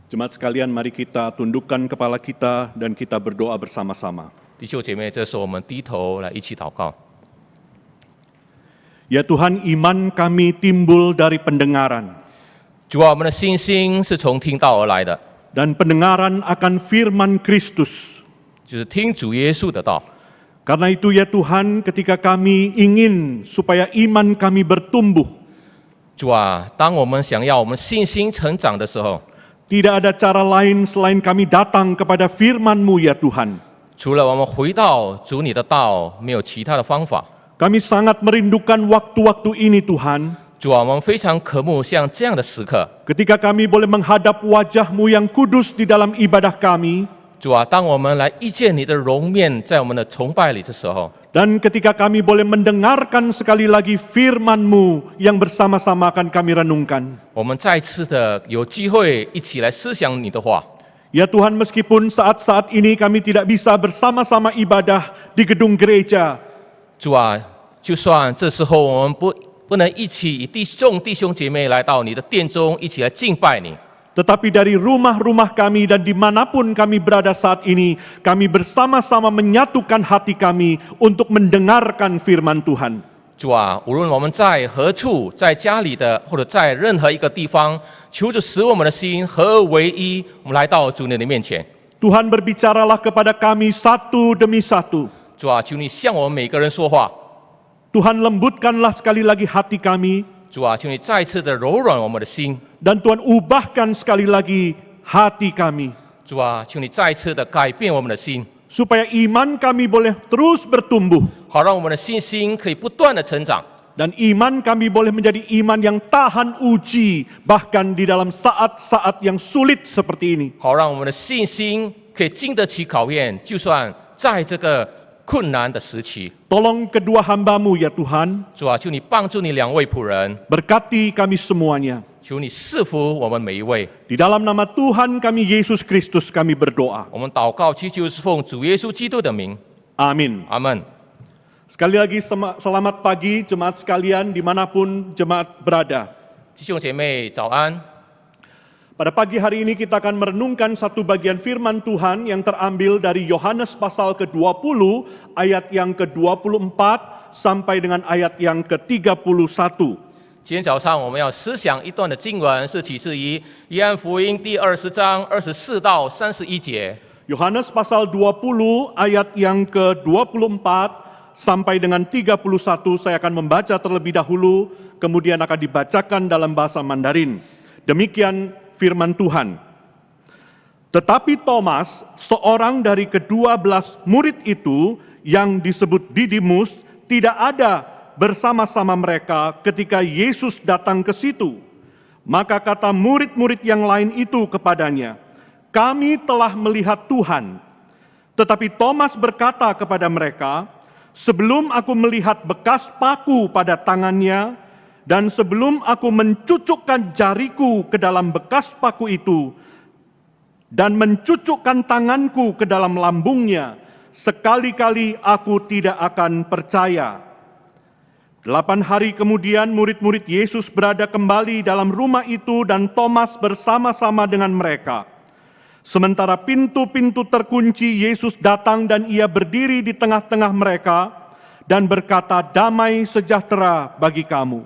Jemaat sekalian, mari kita tundukkan kepala kita dan kita berdoa bersama-sama. 弟兄姐妹，这时候我们低头来一起祷告。 Ya Tuhan, iman kami timbul dari pendengaran, 主啊，我们的信心是从听道而来的， dan pendengaran akan firman Kristus. 就是听主耶稣的道。 Karena itu ya Tuhan, ketika kami ingin supaya iman kami bertumbuh, 主啊，当我们想要我们信心成长的时候， tidak ada cara lain selain kami datang kepada firman-Mu ya Tuhan. 除了我们回到主你的道，没有其他的方法。 Kami sangat merindukan waktu-waktu ini Tuhan, 主啊，我们非常渴慕像这样的时刻。 ketika kami boleh menghadap wajah-Mu yang kudus di dalam ibadah kami, 主啊，当我们来遇见你的容面，在我们的崇拜里的时候， dan ketika kami boleh mendengarkan sekali lagi firman-Mu yang bersama-sama akan kami renungkan. 我们再次的有机会一起来思想你的话。 Ya Tuhan, meskipun saat-saat ini kami tidak bisa bersama-sama ibadah di gedung gereja, 主啊，就算这时候我们不能一起以弟兄姐妹来到你的殿中，一起来敬拜你， tetapi dari rumah-rumah kami dan dimanapun kami berada saat ini, kami bersama-sama menyatukan hati kami untuk mendengarkan firman Tuhan. 主啊，无论我们在何处，在家里的或者在任何一个地方，求主使我们的心合而为一，我们来到主你的面前。 Tuhan, berbicaralah kepada kami satu demi satu. 主啊，求你向我们每个人说话。 Tuhan, lembutkanlah sekali lagi hati kami, 主啊，求你再次的柔软我们的心。 dan Tuhan ubahkan sekali lagi hati kami, 主啊，求你再次的改变我们的心， supaya iman kami boleh terus bertumbuh, 好让我们的信心可以不断的成长， dan iman kami boleh menjadi iman yang tahan uji, bahkan di dalam saat-saat yang sulit seperti ini. 好让我们的信心可以经得起考验，就算在这个困难的时期。 Tolong kedua hamba-Mu ya Tuhan, 主啊，求你帮助你两位仆人， berkati kami semuanya. 求你赐福我们每一位。 Di dalam nama Tuhan kami Yesus Kristus kami berdoa. 我们祷告祈求是奉主耶稣基督的名， Amin. 阿门。 Sekali lagi selamat pagi jemaat sekalian dimanapun jemaat berada. 弟兄姐妹早安。 Pada pagi hari ini kita akan merenungkan satu bagian firman Tuhan yang terambil dari Yohanes pasal ke-20 ayat yang ke-24 sampai dengan ayat yang ke-31. 今天早上我们要思想一段的经文，是启示于约翰福音第20章24到31节。 Yohanes pasal 20 ayat yang ke-24 sampai dengan 31 saya akan membaca terlebih dahulu, kemudian akan dibacakan dalam bahasa Mandarin. Demikian firman Tuhan. Tetapi Thomas, seorang dari ke-12 murid itu yang disebut Didimus, tidak ada bersama-sama mereka ketika Yesus datang ke situ. Maka kata murid-murid yang lain itu kepadanya, "Kami telah melihat Tuhan." Tetapi Thomas berkata kepada mereka, "Sebelum aku melihat bekas paku pada tangannya, dan sebelum aku mencucukkan jariku ke dalam bekas paku itu, dan mencucukkan tanganku ke dalam lambungnya, sekali-kali aku tidak akan percaya." 8 hari kemudian murid-murid Yesus berada kembali dalam rumah itu dan Thomas bersama-sama dengan mereka. Sementara pintu-pintu terkunci, Yesus datang dan ia berdiri di tengah-tengah mereka dan berkata, "Damai sejahtera bagi kamu."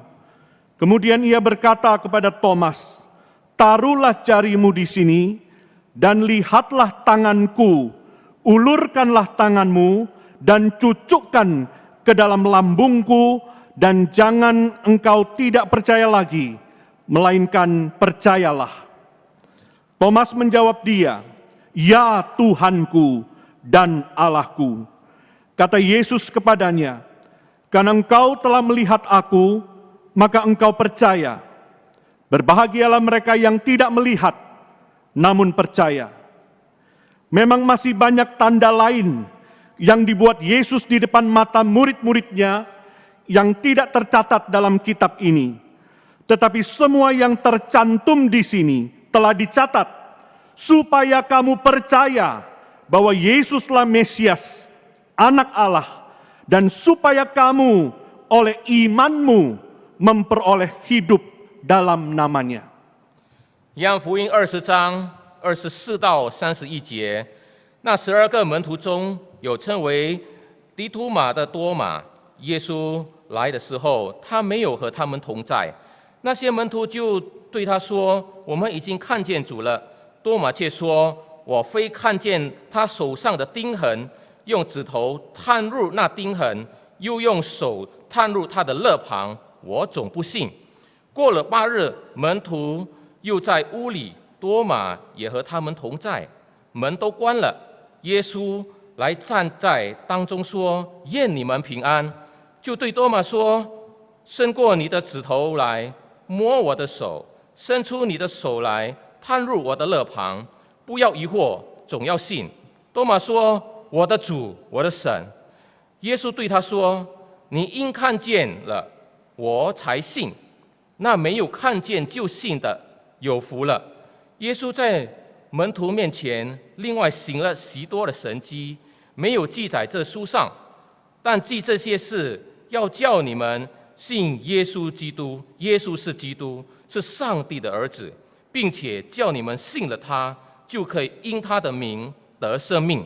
Kemudian ia berkata kepada Thomas, "Taruhlah jarimu di sini dan lihatlah tanganku, ulurkanlah tanganmu dan cucukkan ke dalam lambungku, dan jangan engkau tidak percaya lagi, melainkan percayalah." Thomas menjawab dia, "Ya Tuhanku dan Allahku." Kata Yesus kepadanya, "Karena engkau telah melihat aku, maka engkau percaya. Berbahagialah mereka yang tidak melihat, namun percaya." Memang masih banyak tanda lain yang dibuat Yesus di depan mata murid-muridnya yang tidak tercatat dalam kitab ini. Tetapi semua yang tercantum di sini telah dicatat, supaya kamu percaya bahwa Yesuslah Mesias, Anak Allah, dan supaya kamu oleh imanmu memperoleh hidup dalam namanya. 约翰福音20章24到31节，那12个门徒中有称为迪图马的多马，耶稣来的时候，他没有和他们同在。那些门徒就对他说：“我们已经看见主了。”多马却说：“我非看见他手上的钉痕，用指头探入那钉痕，又用手探入他的肋旁，我总不信。”过了8日，门徒又在屋里，多马也和他们同在，门都关了。耶稣来站在当中说：“愿你们平安。”就对多马说：“伸过你的指头来，摸我的手；伸出你的手来，探入我的肋旁。不要疑惑，总要信。”多马说：“我的主，我的神。”耶稣对他说：“你因看见了，我才信。那没有看见就信的，有福了。”耶稣在门徒面前另外行了许多的神迹，没有记在这书上，但记这些事，要叫你们信耶稣基督，耶稣是基督，是上帝的儿子，并且叫你们信了他，就可以因他的名得生命。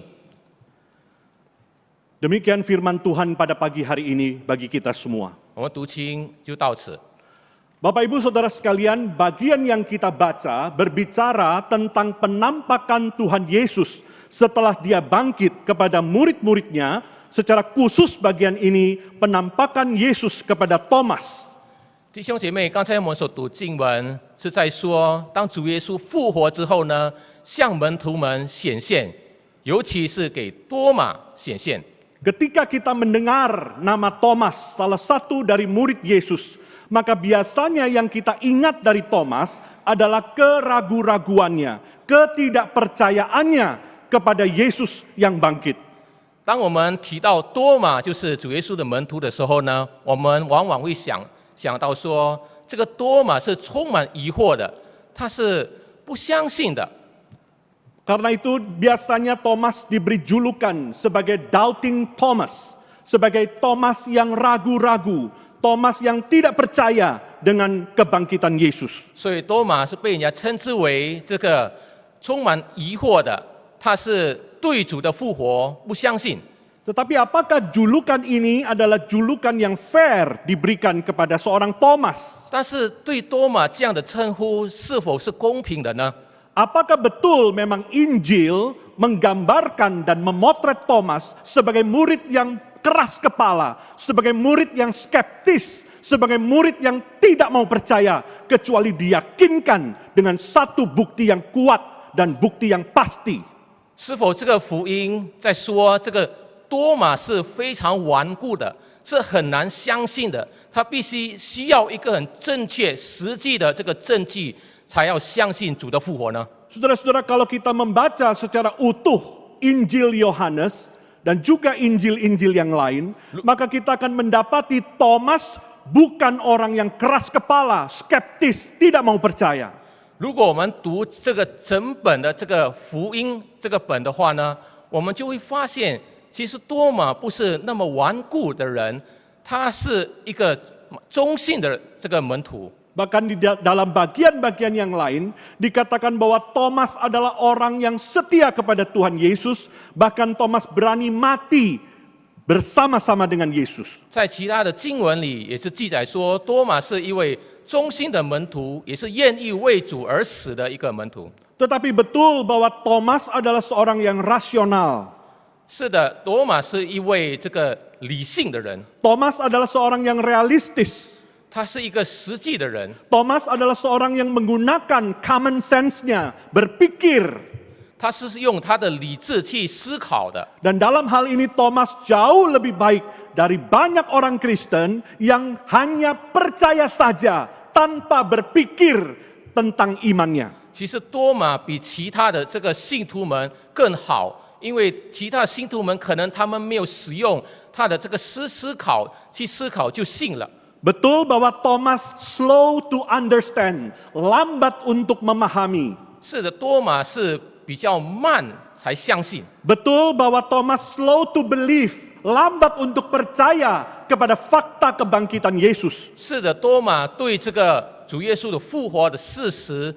Demikian firman Tuhan pada pagi hari ini bagi kita semua. 我们读经就到此。 Bapak Ibu Saudara sekalian, bagian yang kita baca berbicara tentang penampakan Tuhan Yesus setelah dia bangkit kepada murid-muridnya, secara khusus bagian ini penampakan Yesus kepada Thomas. 弟兄姐妹，刚才我们所读经文是在说，当主耶稣复活之后呢，向门徒们显现，尤其是给多马显现。 Ketika kita mendengar nama Thomas, salah satu dari murid Yesus, maka biasanya yang kita ingat dari Thomas adalah keraguan-raguannya, ketidakpercayaannya kepada Yesus yang bangkit. 当我们提到多马就是主耶稣的门徒的时候呢，我们往往会想到说，这个多马是充满疑惑的，他是不相信的。 Karena itu biasanya Thomas diberi julukan sebagai Doubting Thomas, sebagai Thomas yang ragu-ragu, Thomas yang tidak percaya dengan kebangkitan Yesus. 所以多马是被人家称之为这个充满疑惑的，他是对主的复活不相信。 Tetapi apakah julukan ini adalah julukan yang fair diberikan kepada seorang Thomas? 但是对多马这样的称呼是否是公平的呢？ Apakah betul memang Injil menggambarkan dan memotret Thomas sebagai murid yang keras kepala, sebagai murid yang skeptis, sebagai murid yang tidak mau percaya, kecuali diyakinkan dengan satu bukti yang kuat dan bukti yang pasti? 是否这个福音在说这个多马是非常顽固的，是很难相信的，他需要一个很正确、实际的这个证据，才要相信主的复活呢？ Saudara-saudara, kalau kita membaca secara utuh Injil Yohanes dan juga Injil-Injil yang lain, maka kita akan mendapati Thomas bukan orang yang keras kepala, skeptis, tidak mau percaya. 如果我们读这个整本的这个福音这个本的话呢，我们就会发现，其实多马不是那么顽固的人，他是一个忠信的这个门徒。 Bahkan di dalam bagian-bagian yang lain dikatakan bahwa Thomas adalah orang yang setia kepada Tuhan Yesus, bahkan Thomas berani mati bersama-sama dengan Yesus. 在其他的经文里也是记载说，多马是一位忠心的门徒，也是愿意为主而死的一个门徒。 Tetapi betul bahwa Thomas adalah seorang yang rasional. 是的，多马是一位这个理性的人， Thomas adalah seorang yang realistis. 他是一个实际的人， Thomas adalah seorang yang menggunakan common sense-nya, berpikir. 他是用他的理智去思考的。 Dan dalam hal ini Thomas jauh lebih baik dari banyak orang Kristen yang hanya percaya saja tanpa berpikir tentang imannya. 其实多马比其他的这个信徒们更好，因为其他信徒们可能他们没有使用他的这个思考去思考就信了。 Betul bahwa Thomas slow to understand, lambat untuk memahami. 是的，多马是比较慢才相信。 Betul bahwa Thomas slow to believe, lambat untuk percaya kepada fakta kebangkitan Yesus. 是的，多马对这个主耶稣的复活的事实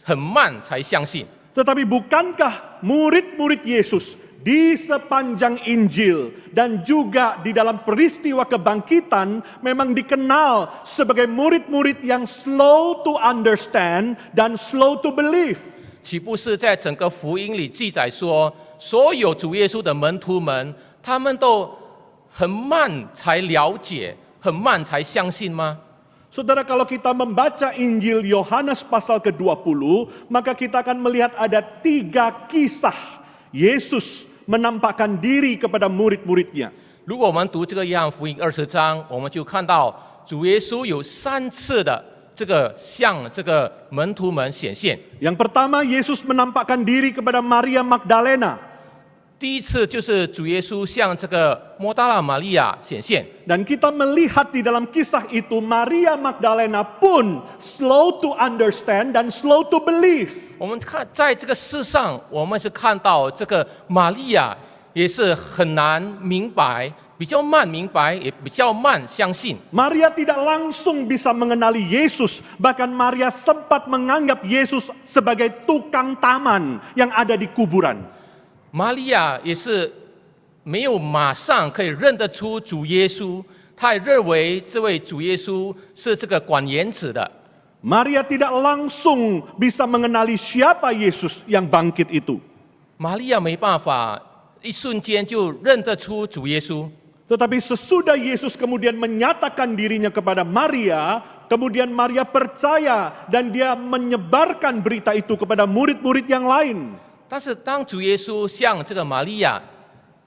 很慢才相信。Tetapi bukankah murid-murid Yesus di sepanjang Injil dan juga di dalam peristiwa kebangkitan memang dikenal sebagai murid-murid yang slow to understand dan slow to believe? 岂不是在整个福音里记载说，所有主耶稣的门徒们，他们都很慢才了解，很慢才相信吗？ Saudara, kalau kita membaca Injil Yohanes pasal ke-20, maka kita akan melihat ada 3 kisah Yesus menampakkan diri kepada murid-muridnya. 如果我们读这个约翰福音20章，我们就看到主耶稣有3次的向这个门徒们显现。 Yang pertama, Yesus menampakkan diri kepada Maria Magdalena. 第一次就是主耶稣向这个抹大拉玛利亚显现。 Dan kita melihat di dalam kisah itu Maria Magdalena pun slow to understand dan slow to believe. 我们看在这个世上，我们是看到这个玛利亚也是很难明白，比较慢明白，也比较慢相信。 Maria tidak langsung bisa mengenali Yesus, bahkan Maria sempat menganggap Yesus sebagai tukang taman yang ada di kuburan. 玛利亚也是没有马上可以认得出主耶稣，她也认为这位主耶稣是这个管园子的。 Maria tidak langsung bisa mengenali siapa Yesus yang bangkit itu. 玛利亚没办法一瞬间就认得出主耶稣。 Tetapi sesudah Yesus kemudian menyatakan dirinya kepada Maria, kemudian Maria percaya dan dia menyebarkan berita itu kepada murid-murid yang lain. 但是当主耶稣向这个玛利亚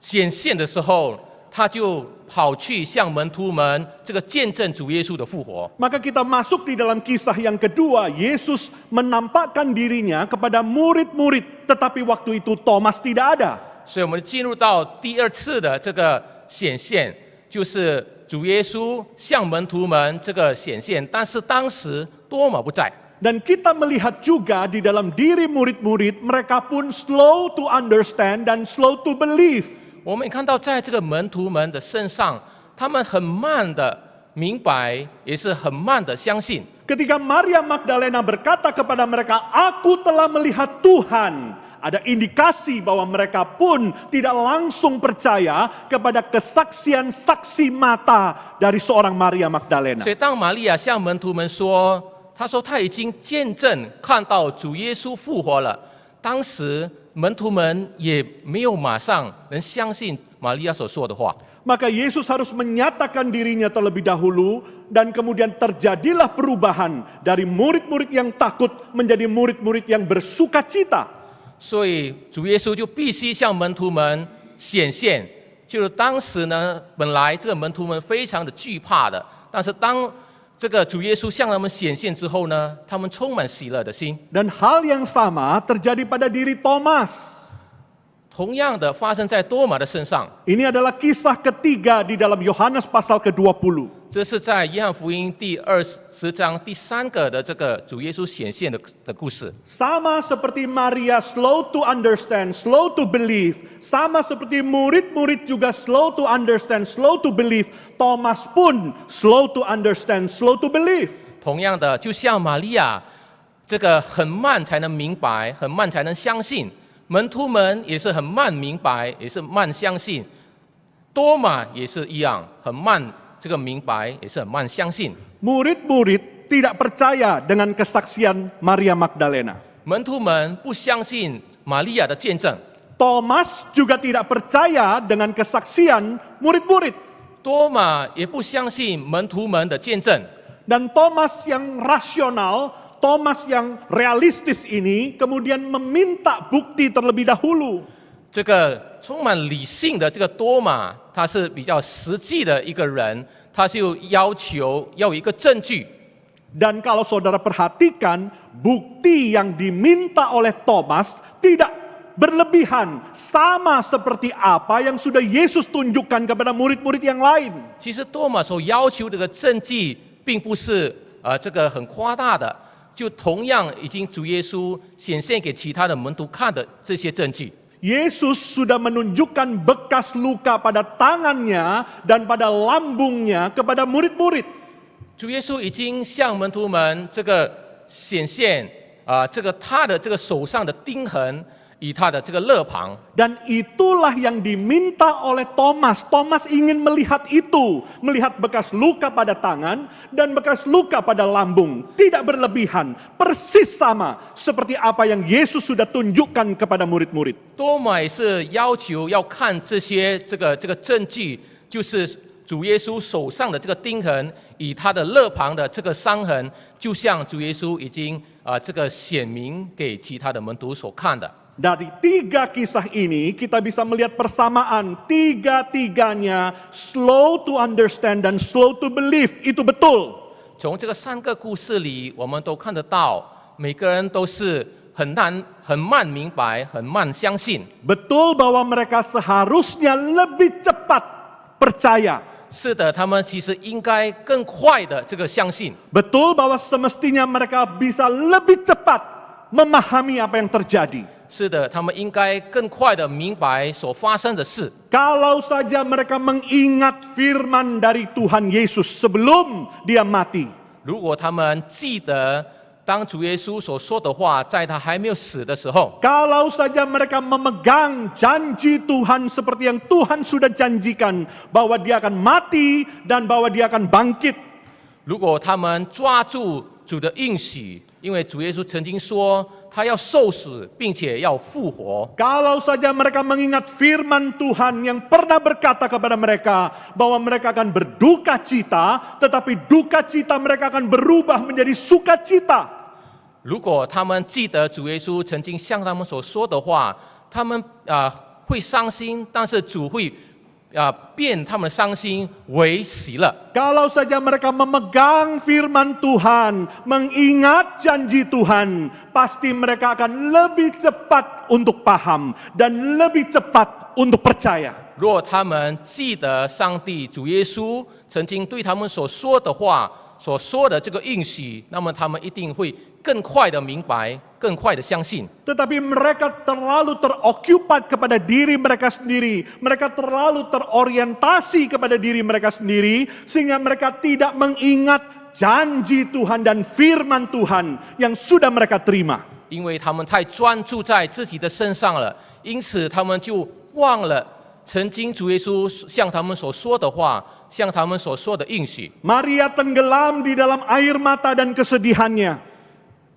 显现的时候，他就跑去向门徒们这个见证主耶稣的复活。 Maka kita masuk di dalam kisah yang kedua, Yesus menampakkan dirinya kepada murid-murid, tetapi waktu itu Thomas tidak ada. 所以我们进入到第2次的这个显现，就是主耶稣向门徒们这个显现，但是当时多马不在。 Dan kita melihat juga di dalam diri murid-murid, mereka pun slow to understand dan slow to believe. 我们也看到，在这个门徒们的身上，他们很慢的明白，也是很慢的相信。 Ketika Maria Magdalena berkata kepada mereka, "Aku telah melihat Tuhan," ada indikasi bahwa mereka pun tidak langsung percaya kepada kesaksian saksi mata dari seorang Maria Magdalena. 所以，当玛利亚向门徒们说，她说她已经见证看到主耶稣复活了，当时门徒们也没有马上能相信玛利亚所说的话。 Maka Yesus harus menyatakan dirinya terlebih dahulu dan kemudian terjadilah perubahan dari murid-murid yang takut menjadi murid-murid yang bersukacita. 所以主耶稣就必须向门徒们显现，就是当时呢，本来这个门徒们非常的惧怕的，但是当这个主耶稣向他们显现之后呢，他们充满喜乐的心。 Dan hal yang sama terjadi pada diri Thomas. 同样的发生在多马的身上， Ini adalah kisah ketiga di dalam Yohanes pasal ke-20. 这是在约翰福音第20章第3个的这个主耶稣显现的故事。 Sama seperti Maria slow to understand, slow to believe. Sama seperti murid-murid juga slow to understand, slow to believe. Thomas pun slow to understand, slow to believe. 同样的，就像玛利亚，这个很慢才能明白，很慢才能相信。门徒们也是很慢明白，也是慢相信。多马也是一样，很慢这个明白，也是很慢相信。 Murid-murid tidak percaya dengan kesaksian Maria Magdalena. 门徒们不相信玛利亚的见证， Thomas juga tidak percaya dengan kesaksian murid-murid. 多马也不相信门徒们的见证。 Dan Thomas yang rasional, Thomas yang realistis ini kemudian meminta bukti terlebih dahulu. 这个充满理性的这个多马，他是比较实际的一个人，他就要求要有一个证据。 Dan kalau saudara perhatikan, bukti yang diminta oleh Thomas tidak berlebihan, sama seperti apa yang sudah Yesus tunjukkan kepada murid-murid yang lain. 其实多马所要求这个证据，并不是这个很夸大的，就同样已经主耶稣显现给其他的门徒看的这些证据。 Yesus sudah menunjukkan bekas luka pada tangannya dan pada lambungnya kepada murid-murid. 主耶稣已经向门徒们这个显现，这个他的这个手上的钉痕与他的这个肋旁。 Dan itulah yang diminta oleh Thomas. Thomas ingin melihat itu, melihat bekas luka pada tangan dan bekas luka pada lambung. Tidak berlebihan, persis sama seperti apa yang Yesus sudah tunjukkan kepada murid-murid. 多马也是要求要看这些这个证据，就是主耶稣手上的这个钉痕与他的肋旁的这个伤痕，就像主耶稣已经这个显明给其他的门徒所看的。 Dari 3 kisah ini kita bisa melihat persamaan. Tiga-tiganya slow to understand dan slow to believe. Itu betul. 从这个3个故事里，我们都看得到，每个人都是很慢明白，很慢相信。 Betul bahwa mereka seharusnya lebih cepat percaya. 是的，他们其实应该更快的这个相信。 Betul bahwa semestinya mereka bisa lebih cepat memahami apa yang terjadi. 是的，他们应该更快的明白所发生的事。 Kalau saja mereka mengingat firman dari Tuhan Yesus sebelum dia mati. 如果他们记得当主耶稣所说的话，在他还没有死的时候， Kalau saja mereka memegang janji Tuhan seperti yang Tuhan sudah janjikan bahwa dia akan mati dan bahwa dia akan bangkit. 如果他们抓住主的应许，因为主耶稣曾经说他要受死，并且要复活。 Kalau saja mereka mengingat firman Tuhan yang pernah berkata kepada mereka bahwa mereka akan berduka cita, tetapi duka cita mereka akan berubah menjadi sukacita. 如果他们记得主耶稣曾经向他们所说的话，他们会伤心，但是主会变他们伤心为喜乐。 Kalau saja mereka memegang firman Tuhan, mengingat janji Tuhan, pasti mereka akan lebih cepat untuk paham dan lebih cepat untuk percaya. 若他们记得上帝主耶稣曾经对他们所说的话、所说的这个应许，那么他们一定会更快的明白，更快的相信。 Tetapi mereka terlalu teroccupied kepada diri mereka sendiri. Mereka terlalu terorientasi kepada diri mereka sendiri. Sehingga mereka tidak mengingat janji Tuhan dan firman Tuhan yang sudah mereka terima. 因为他们太专注在自己的身上了，因此他们就忘了曾经主耶稣向他们所说的话，向他们所说的应许。 Maria tenggelam di dalam air mata dan kesedihannya.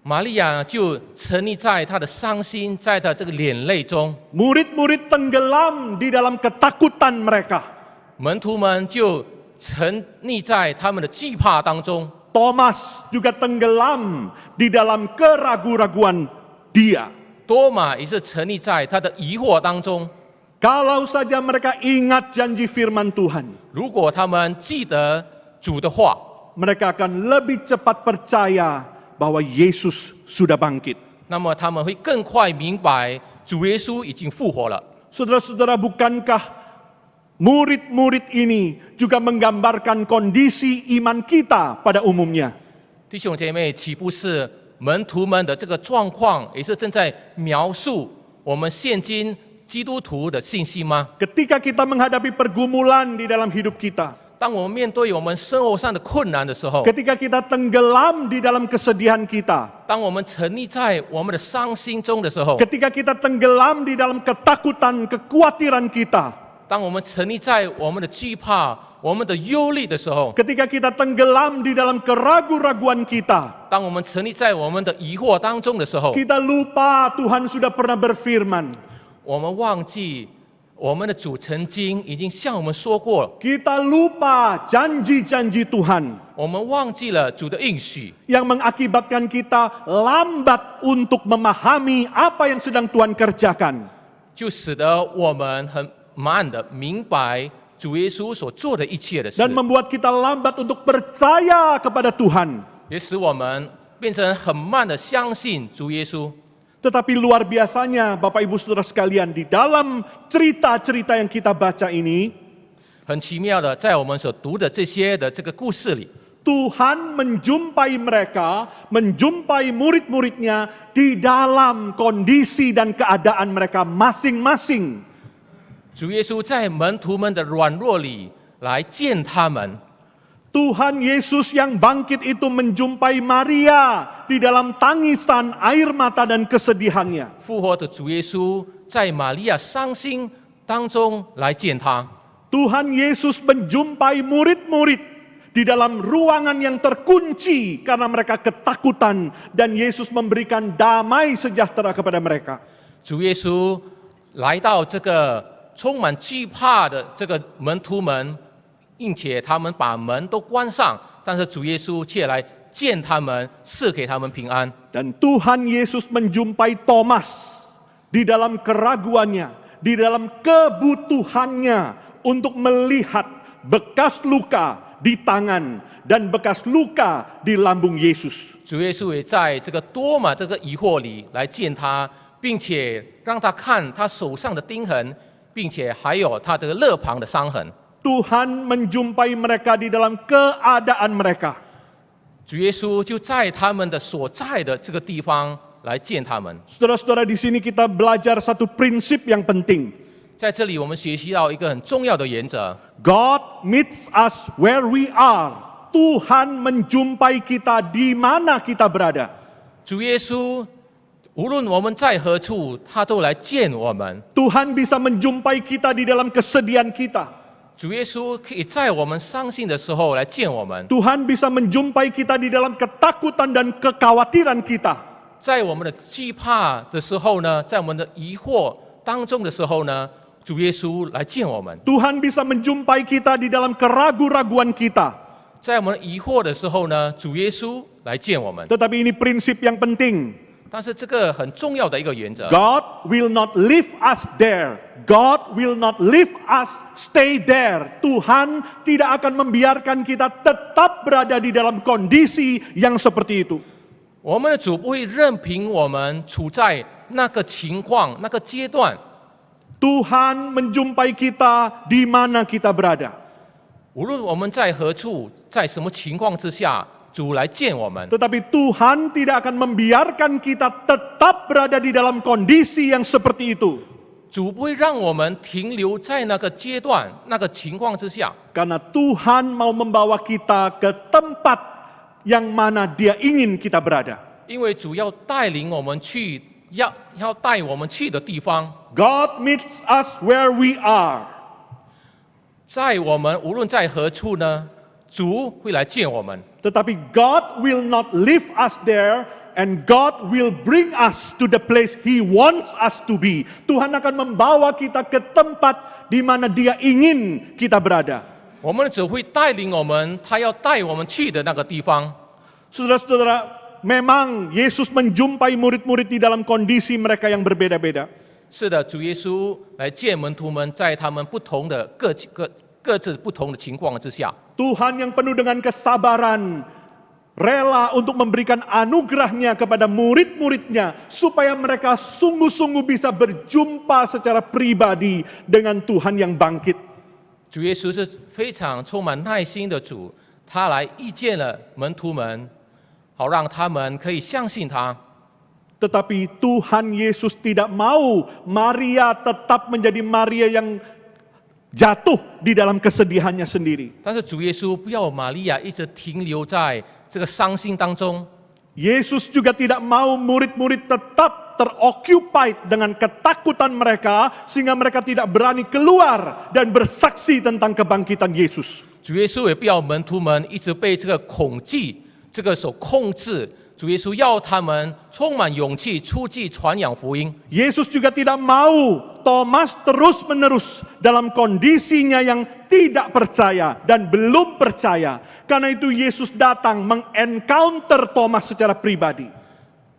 玛利亚就沉溺在她的伤心，在她这个眼泪中， Murid-murid tenggelam di dalam ketakutan mereka. 门徒们就沉溺在他们的惧怕当中。 Thomas juga tenggelam di dalam keraguan-raguan dia. 多马也是沉溺在他的疑惑当中。 Kalau saja mereka ingat janji firman Tuhan, 如果他们记得主的话， mereka akan lebih cepat percaya bahwa Yesus sudah bangkit. 那么他们会更快明白主耶稣已经复活了。 Saudara-saudara, bukankah murid-murid ini juga menggambarkan kondisi iman kita pada umumnya? 弟兄姐妹，岂不是门徒们的这个状况，也是正在描述我们现今基督徒的信息吗？ Ketika kita menghadapi pergumulan di dalam hidup kita, 当我们面对我们生活上的困难的时候， ketika kita tenggelam di dalam kesedihan kita, 当我们沉溺在我们的伤心中的时候， ketika kita tenggelam di dalam ketakutan, kekhawatiran kita, 当我们沉溺在我们的惧怕、我们的忧虑的时候， ketika kita tenggelam di dalam keraguan-raguan kita, 当我们沉溺在我们的疑惑当中的时候， kita lupa Tuhan sudah pernah berfirman. 我们忘记我们的主曾经已经向我们说过， Kita lupa janji-janji Tuhan 我们忘记了主的应许， yang mengakibatkan kita lambat untuk memahami apa yang sedang Tuhan kerjakan. 就使得我们很慢的明白主耶稣所做的一切的事 Dan，membuat kita lambat untuk percaya kepada Tuhan. 也使我们变成很慢的相信主耶稣。 Tetapi luar biasanya Bapak Ibu Saudara sekalian, di dalam cerita-cerita yang kita baca ini, 很奇妙的，在我们所读的这些的这个故事里， Tuhan menjumpai mereka, menjumpai murid-muridnya di dalam kondisi dan keadaan mereka masing-masing. 主耶稣在门徒们的软弱里来见他们。Tuhan Yesus yang bangkit itu menjumpai Maria di dalam tangisan, air mata dan kesedihannya. 复活的主耶稣在玛利亚伤心当中来见他。 Tuhan Yesus menjumpai murid-murid di dalam ruangan yang terkunci karena mereka ketakutan dan Yesus memberikan damai sejahtera kepada mereka. 主耶稣来到这个充满惧怕的这个门徒们，并且他们把门都关上，但是主耶稣却来见他们，赐给他们平安。 Dan Tuhan Yesus menjumpai Thomas di dalam keraguannya, di dalam kebutuhannya untuk melihat bekas luka di tangan dan bekas luka di lambung Yesus. 主耶稣也在这个多马这个疑惑里来见他，并且让他看他手上的钉痕，并且还有他这个肋旁的伤痕。 Tuhan menjumpai mereka di dalam keadaan mereka. 主耶稣就在他们的所在的这个地方来见他们。 Saudara-saudara, di sini kita belajar satu prinsip yang penting. 在这里，我们学习到一个很重要的原则： God meets us where we are. Tuhan menjumpai kita di mana kita berada. 主耶稣无论我们在何处，他都来见我们。 Tuhan bisa menjumpai kita di dalam kesedihan kita. 主耶稣可以在我们伤心的时候来见我们， Tuhan bisa menjumpai kita di dalam ketakutan dan kekhawatiran kita. 在我们的惧怕的时候呢，在我们的疑惑当中的时候呢，主耶稣来见我们。 Tuhan bisa menjumpai kita di dalam keraguan-raguan kita. 在我们疑惑的时候呢，主耶稣来见我们。 Tetapi ini prinsip yang penting. 但是这个很重要的一个原则， God will not leave us there. God will not leave us stay there. Tuhan tidak akan membiarkan kita tetap berada di dalam kondisi yang seperti itu. 我们的主不会任凭我们处在那个情况、那个阶段。 Tuhan menjumpai kita di mana kita berada. 无论我们在何处，在什么情况之下，主来见我们。 Tetapi Tuhan tidak akan membiarkan kita tetap berada di dalam kondisi yang seperti itu. 主不会让我们停留在那个阶段、那个情况之下， Karena Tuhan mau membawa kita ke tempat yang mana Dia ingin kita berada. 因为主要带领我们去，要带我们去的地方， God meets us where we are. 在我们无论在何处呢，主会来见我们。 Tetapi God will not leave us there and God will bring us to the place He wants us to be. Tuhan akan membawa kita ke tempat di mana Dia ingin kita berada. 我们的主会带领我们，他要带我们去的那个地方。 Saudara-saudara, memang Yesus menjumpai murid-murid di dalam kondisi mereka yang berbeda-beda. 是的，主耶稣来见门徒们，在他们不同的各自不同的情况之下。 Tuhan yang penuh dengan kesabaran, rela untuk memberikan anugerahnya kepada murid-muridnya, supaya mereka sungguh-sungguh bisa berjumpa secara pribadi dengan Tuhan yang bangkit. 主耶稣是非常充满耐心的主，他来遇见了门徒们，好让他们可以相信他。 Tetapi Tuhan Yesus tidak mau Maria tetap menjadi Maria yang jatuh di dalam kesedihannya sendiri. 但是主耶稣不要玛利亚一直停留在这个伤心当中。 Yesus juga tidak mau murid-murid tetap teroccupied dengan ketakutan mereka sehingga mereka tidak berani keluar dan bersaksi tentang kebangkitan Yesus. 主耶稣也不要门徒们一直被这个恐惧这个所控制。主耶稣要他们充满勇气出去传扬福音。 Yesus juga tidak mau Thomas terus-menerus dalam kondisinya yang tidak percaya dan belum percaya. Karena itu Yesus datang mengencounter Thomas secara pribadi.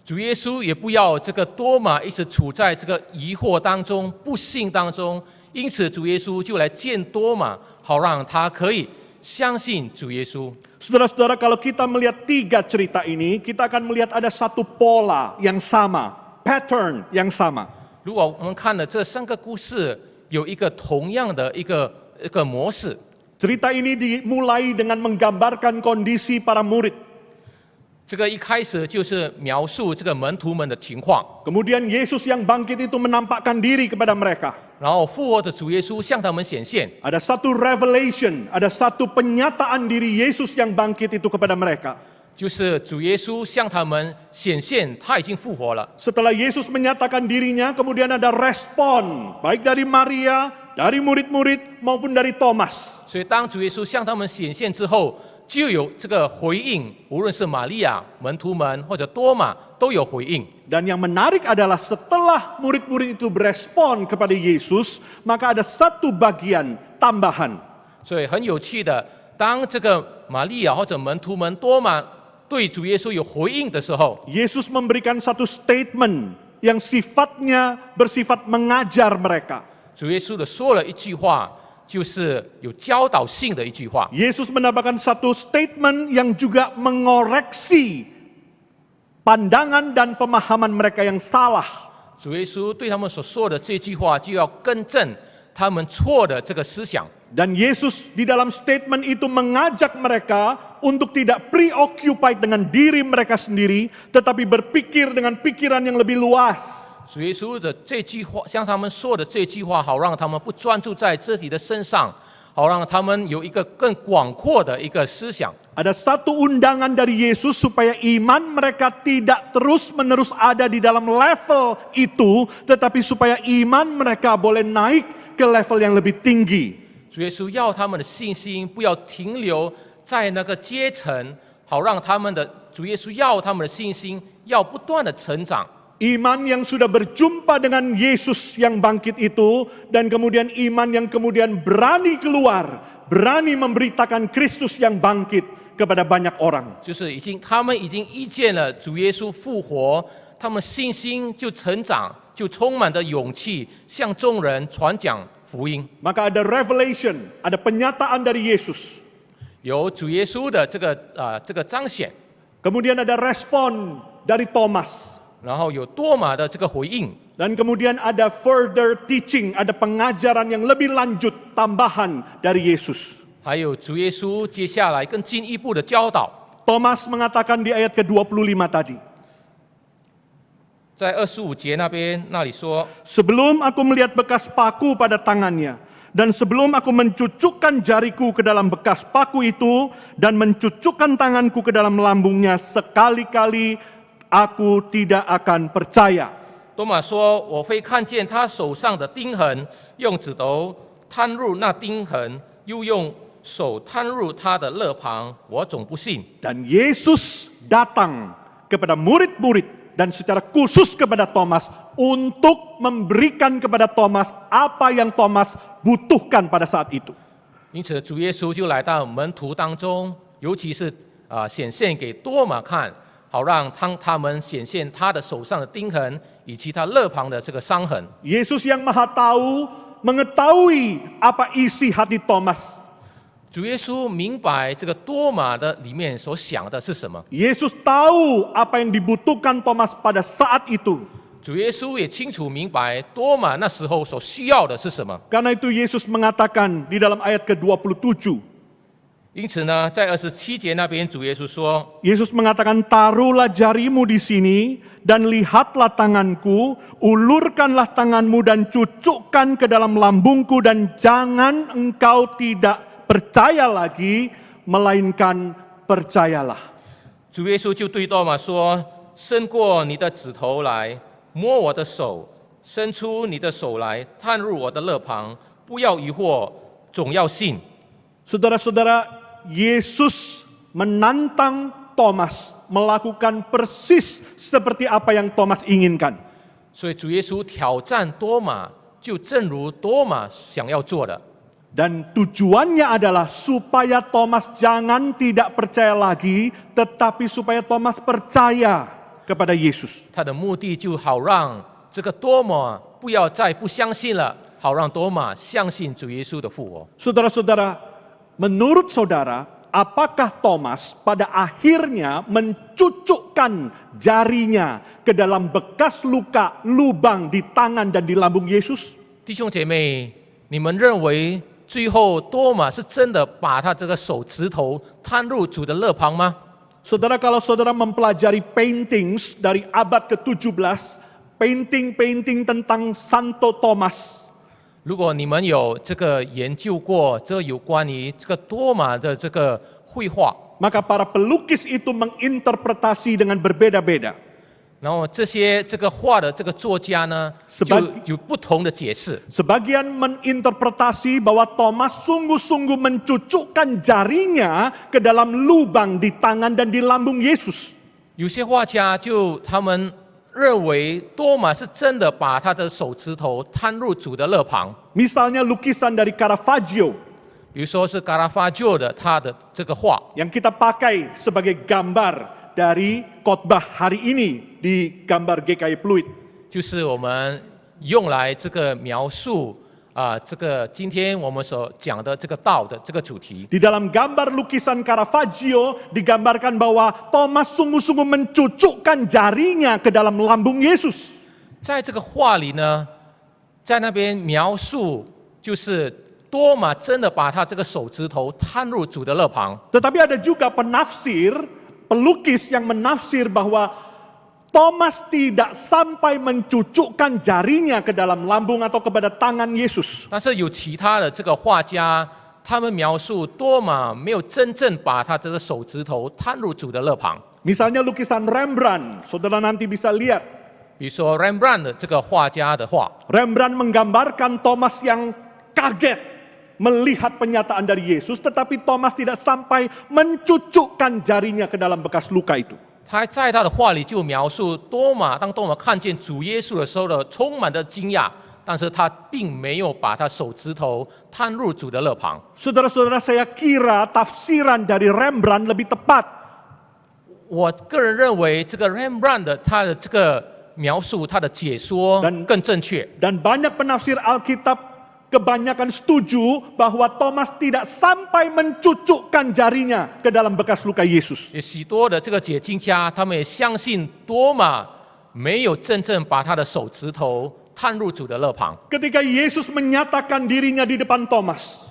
主耶稣也不要这个多马一直处在这个疑惑当中、不信当中，因此主耶稣就来见多马，好让他可以相信主耶稣。 Saudara-saudara, kalau kita melihat 3 cerita ini, kita akan melihat ada satu pola yang sama, pattern yang sama. 如果我们看了这3个故事，有一个同样的一个模式。 Cerita ini dimulai dengan menggambarkan kondisi para murid. 这个一开始就是描述这个门徒们的情况。 Kemudian Yesus yang bangkit itu menampakkan diri kepada mereka. 然后复活的主耶稣向他们显现， Ada satu revelation, ada satu penyataan diri Yesus yang bangkit itu kepada mereka. 就是主耶稣向他们显现，他已经复活了。 Setelah Yesus menyatakan dirinya, kemudian ada respon, baik dari Maria, dari murid-murid, maupun dari Thomas. 所以当主耶稣向他们显现之后，就有这个回应，无论是玛利亚、门徒们或者多马都有回应。 Dan yang menarik adalah setelah murid-murid itu berespon kepada Yesus, maka ada satu bagian tambahan. 所以很有趣的，当这个玛利亚或者门徒们多马对主耶稣有回应的时候， Yesus memberikan satu statement yang sifatnya bersifat mengajar mereka. 主耶稣的说了一句话，就是有教导性的一句话。 Yesus menambahkan satu statement yang juga mengoreksi pandangan dan pemahaman mereka yang salah. 主耶稣对他们所说的这句话，就要更正他们错的这个思想。 Dan Yesus di dalam statement itu mengajak mereka untuk tidak preoccupied dengan diri mereka sendiri, tetapi berpikir dengan pikiran yang lebih luas. 主耶稣的这句话，向他们说的这句话，好让他们不专注在自己的身上，好让他们有一个更广阔的一个思想。 Ada satu undangan dari Yesus supaya iman mereka tidak terus-menerus ada di dalam level itu, tetapi supaya iman mereka boleh naik ke level yang lebih tinggi. 主耶稣要他们的信心不要停留在那个阶层，好让他们的主耶稣要他们的信心要不断的成长。 Iman yang sudah berjumpa dengan Yesus yang bangkit itu, dan kemudian iman yang kemudian berani keluar, berani memberitakan Kristus yang bangkit kepada banyak orang. 就是他们已经遇见了主耶稣复活，他们信心就成长，就充满着勇气，向众人传讲福音。 Maka ada revelation, ada penyataan dari Yesus. 有主耶稣的这个彰显， Kemudian ada respon dari Thomas. 然后有多马的这个回应， Dan kemudian ada further teaching, ada pengajaran yang lebih lanjut, tambahan dari Yesus. 还有主耶稣接下来更进一步的教导。 Thomas mengatakan di ayat ke-25 tadi, 在25节那里说， sebelum aku melihat bekas paku pada tangannya, dan sebelum aku mencucukkan jariku ke dalam bekas paku itu, dan mencucukkan tanganku ke dalam lambungnya, sekali-kali aku tidak akan percaya. 多马说：“我非看见他手上的钉痕，用指头探入那钉痕，又用手探入他的肋旁，我总不信。” Dan Yesus datang kepada murid-murid dan secara khusus kepada Thomas untuk memberikan kepada Thomas apa yang Thomas butuhkan pada saat itu. 因此，主耶稣就来到门徒当中，尤其是显现给多马看，好让他们显现他的手上的钉痕，以及他肋旁的这个伤痕。 Yesus yang maha tahu mengetahui apa isi hati Thomas. 主耶稣明白这个多马的里面所想的是什么， Yesus tahu apa yang dibutuhkan Thomas pada saat itu. 主耶稣也清楚明白多马那时候所需要的是什么。 Karena itu Yesus mengatakan di dalam ayat ke-27. 因此呢，在27节那边，主耶稣说： Yesus mengatakan, taruhlah jarimu di sini dan lihatlah tanganku, ulurkanlah tanganmu dan cucukkan ke dalam lambungku, dan jangan engkau tidak percaya lagi, melainkan percayalah. 主耶稣就对多马说：“伸过你的指头来，摸我的手，伸出你的手来，探入我的肋旁，不要疑惑，总要信。” Saudara-saudara, Yesus menantang Thomas melakukan persis seperti apa yang Thomas inginkan. 所以主耶稣挑战多马，就正如多马想要做的。 Dan tujuannya adalah supaya Thomas jangan tidak percaya lagi, tetapi supaya Thomas percaya kepada Yesus. 他的目的就好让这个多马不要再不相信了，好让多马相信主耶稣的复活。 Saudara-saudara, menurut saudara, apakah Thomas pada akhirnya mencucukkan jarinya ke dalam bekas luka lubang di tangan dan di lambung Yesus? 弟兄姐妹，你们认为最后多马是真的把他这个手指头探入主的肋旁吗？ Saudara, kalau saudara mempelajari paintings dari abad ke-17, painting-painting tentang Santo Thomas, 如果你们有这个研究过这有关于这个多马的这个绘画， maka para pelukis itu menginterpretasi dengan berbeda-beda. 然后这个画的这个作家呢，就有不同的解释。 Sebagian menginterpretasi bahwa Thomas sungguh-sungguh mencucukkan jarinya ke dalam lubang di tangan dan di lambung Yesus. 有些画家他们认为多马是真的把他的手指头探入主的肋旁， Misalnya lukisan dari Caravaggio 比如说是 Caravaggio 的他的这个画， yang kita pakai sebagai gambar dari khotbah hari ini di gambar GKI Pluit. 就是我们用来这个描述这个今天我们所讲的这个道的这个主题。 Di dalam gambar lukisan Caravaggio digambarkan bahwa Thomas sungguh-sungguh mencucukkan jarinya ke dalam lambung Yesus. 在这个画里呢，在那边描述就是多马真的把他这个手指头探入主的肋旁。 Tetapi ada juga pelukis yang menafsir bahwa Thomas tidak sampai mencucukkan jarinya ke dalam lambung atau kepada tangan Yesus. 但是有其他的这个画家，他们描述多马没有真正把他这个手指头探入主的肋旁。 Misalnya lukisan Rembrandt, saudara nanti bisa lihat. 比如说 Rembrandt 的这个画家的画， Rembrandt menggambarkan Thomas yang kaget melihat penyataan dari Yesus, tetapi Thomas tidak sampai mencucukkan jarinya ke dalam bekas luka itu. 他在他的画里就描述当多马看见主耶稣的时候的充满的惊讶，但是他并没有把他手指头探入主的肋旁。 Saudara-saudara, saya kira tafsiran dari Rembrandt lebih tepat. 我个人认为这个 Rembrandt 的他的这个描述，他的解说更正确。 Dan banyak penafsir Alkitab kebanyakan setuju bahwa Thomas tidak sampai mencucukkan jarinya ke dalam bekas luka Yesus. 有许多的这个解经家，他们也相信多马没有真正把他的手指头探入主的肋旁。 Ketika Yesus menyatakan dirinya di depan Thomas,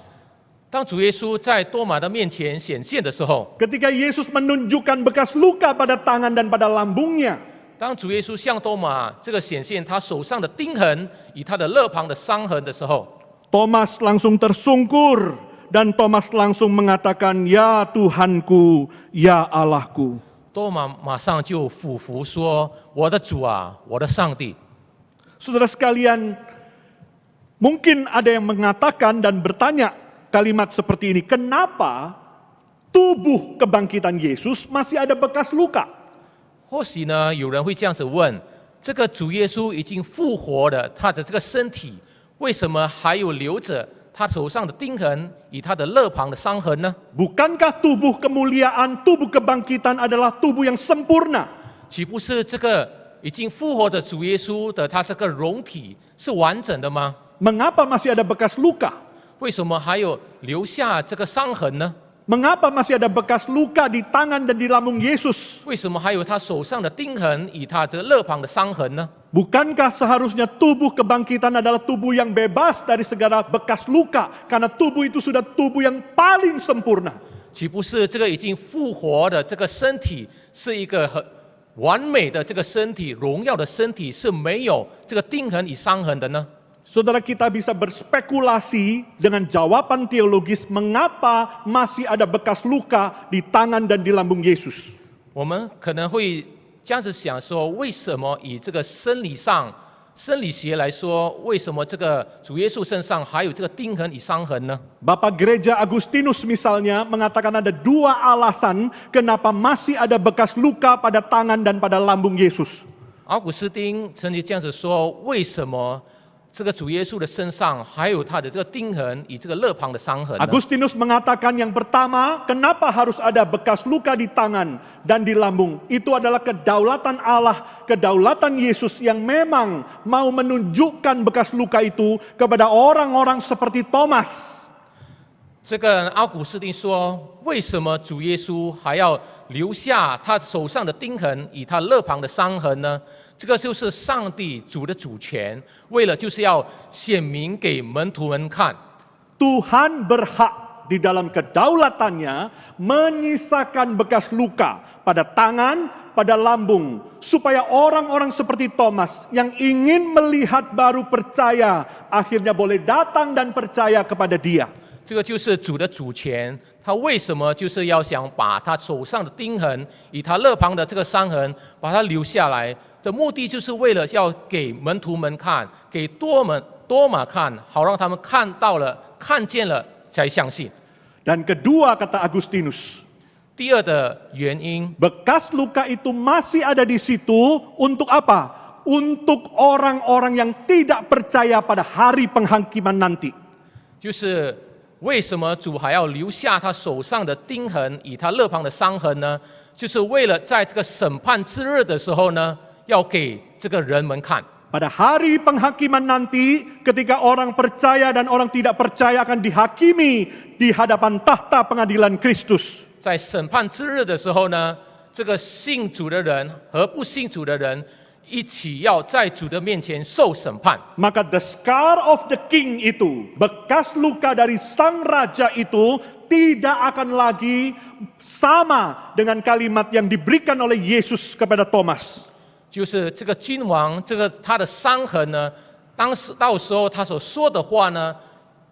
当主耶稣在多马的面前显现的时候， ketika Yesus menunjukkan bekas luka pada tangan dan pada lambungnya, 当主耶稣向多马这个显现他手上的钉痕与他的肋旁的伤痕的时候， Thomas langsung tersungkur dan Thomas langsung mengatakan, "Ya Tuhanku, ya Allahku." 多马马上就俯伏说：“我的主啊，我的上帝。” Saudara sekalian, mungkin ada yang mengatakan dan bertanya kalimat seperti ini, kenapa tubuh kebangkitan Yesus masih ada bekas luka? 或许呢，有人会这样子问：这个主耶稣已经复活了，他的这个身体为什么还有留着他手上的钉痕与他的肋旁的伤痕呢？ Bukankah tubuh kemuliaan, tubuh kebangkitan adalah tubuh yang sempurna? 岂不是这个已经复活的主耶稣的他这个容体是完整的吗？ Mengapa masih ada bekas luka? 为什么还有留下这个伤痕呢？ Mengapa masih ada bekas luka di tangan dan di lambung Yesus? 为什么还有他手上的钉痕与他这个肋旁的伤痕呢？ Bukankah seharusnya tubuh kebangkitan adalah tubuh yang bebas dari segala bekas luka? Karena tubuh itu sudah tubuh yang paling sempurna. 岂不是这个已经复活的这个身体是一个很完美的这个身体，荣耀的身体是没有这个钉痕与伤痕的呢？ Saudara, kita bisa berspekulasi dengan jawaban teologis mengapa masih ada bekas luka di tangan dan di lambung Yesus. 我们可能会这样子想说，为什么以这个生理学来说，为什么这个主耶稣身上还有这个钉痕与伤痕呢？ Bapak Gereja Agustinus misalnya mengatakan ada dua alasan kenapa masih ada bekas luka pada tangan dan pada lambung Yesus. 奥古斯丁曾经这样子说，为什么这个主耶稣的身上还有他的这个钉痕与这个肋旁的伤痕呢？ Agustinus mengatakan yang pertama, kenapa harus ada bekas luka di tangan dan di lambung? Itu adalah kedaulatan Allah, kedaulatan Yesus yang memang mau menunjukkan bekas luka itu kepada orang-orang seperti Thomas. 这个奥古斯丁说，为什么主耶稣还要留下他手上的钉痕与他肋旁的伤痕呢？这个就是上帝主的主权，为了就是要显明给门徒们看。 Tuhan berhak di dalam kedaulatannya menyisakan bekas luka pada tangan, pada lambung, supaya orang-orang seperti Thomas yang ingin melihat baru percaya, akhirnya boleh datang dan percaya kepada Dia. 这个就是主的主权，他为什么就是要想把他手上的钉痕，以他肋旁的这个伤痕，把它留下来的目的，就是为了要给门徒们看，给多马看，好让他们看到了、看见了才相信。 Dan kedua, kata Agustinus, 第二的原因， bekas luka itu masih ada di situ untuk apa? Untuk orang-orang yang tidak percaya pada hari penghakiman nanti. 就是为什么主还要留下他手上的钉痕，以他肋旁的伤痕呢？就是为了在这个审判之日的时候呢，要给这个人们看。 Pada hari penghakiman nanti, ketika orang percaya dan orang tidak percaya akan dihakimi di hadapan tahta pengadilan Kristus. 在审判之日的时候呢，这个信主的人和不信主的人一起要在主的面前受审判。 Maka the scar of the king itu, bekas luka dari sang raja itu tidak akan lagi sama dengan kalimat yang diberikan oleh Yesus kepada Thomas. 就是这个君王，这个他的伤痕呢，到时候他所说的话呢，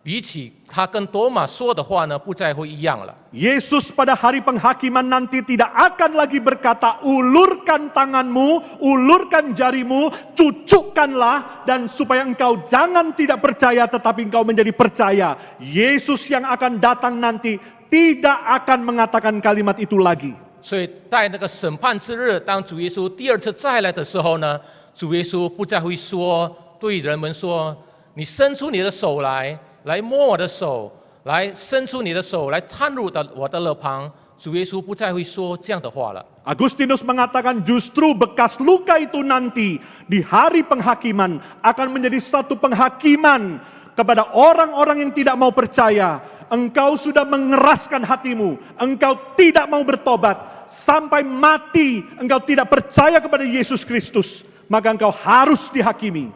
比起他跟多马说的话呢，不再会一样了。 Yesus pada hari penghakiman nanti tidak akan lagi berkata, ulurkan tanganmu, ulurkan jarimu, cucukkanlah, dan supaya engkau jangan tidak percaya tetapi engkau menjadi percaya. Yesus yang akan datang nanti tidak akan mengatakan kalimat itu lagi. 所以在那个审判之日，当主耶稣第二次再来的时候呢，主耶稣不再会说对人们说：“你伸出你的手来摸我的手，来伸出你的手来探入我的肋旁。”主耶稣不再会说这样的话了。 Agustinus mengatakan justru bekas luka itu nanti di hari penghakiman akan menjadi satu penghakiman kepada orang-orang yang tidak mau percaya. Engkau sudah mengeraskan hatimu, engkau tidak mau bertobat, sampai mati engkau tidak percaya kepada Yesus Kristus, maka engkau harus dihakimi.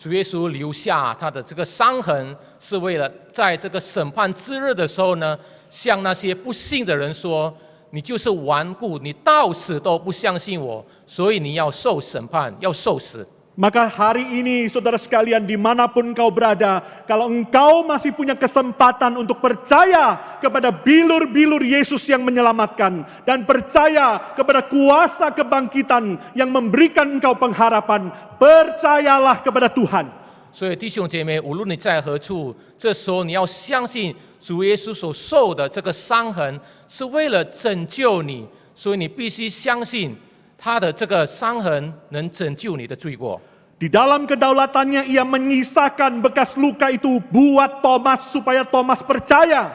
主耶稣留下他的这个伤痕，是为了在这个审判之日的时候呢，向那些不信的人说：“你就是顽固，你到死都不相信我，所以你要受审判，要受死。” Maka hari ini saudara sekalian dimanapun engkau berada, kalau engkau masih punya kesempatan untuk percaya kepada bilur-bilur Yesus yang menyelamatkan, dan percaya kepada kuasa kebangkitan yang memberikan engkau pengharapan, percayalah kepada Tuhan. 所以弟兄姐妹，无论你在何处，这时候你要相信主耶稣所受的这个伤痕是为了拯救你，所以你必须相信他的这个伤痕能拯救你的罪过。 Di dalam kedaulatannya ia menyisakan bekas luka itu buat Thomas supaya Thomas percaya.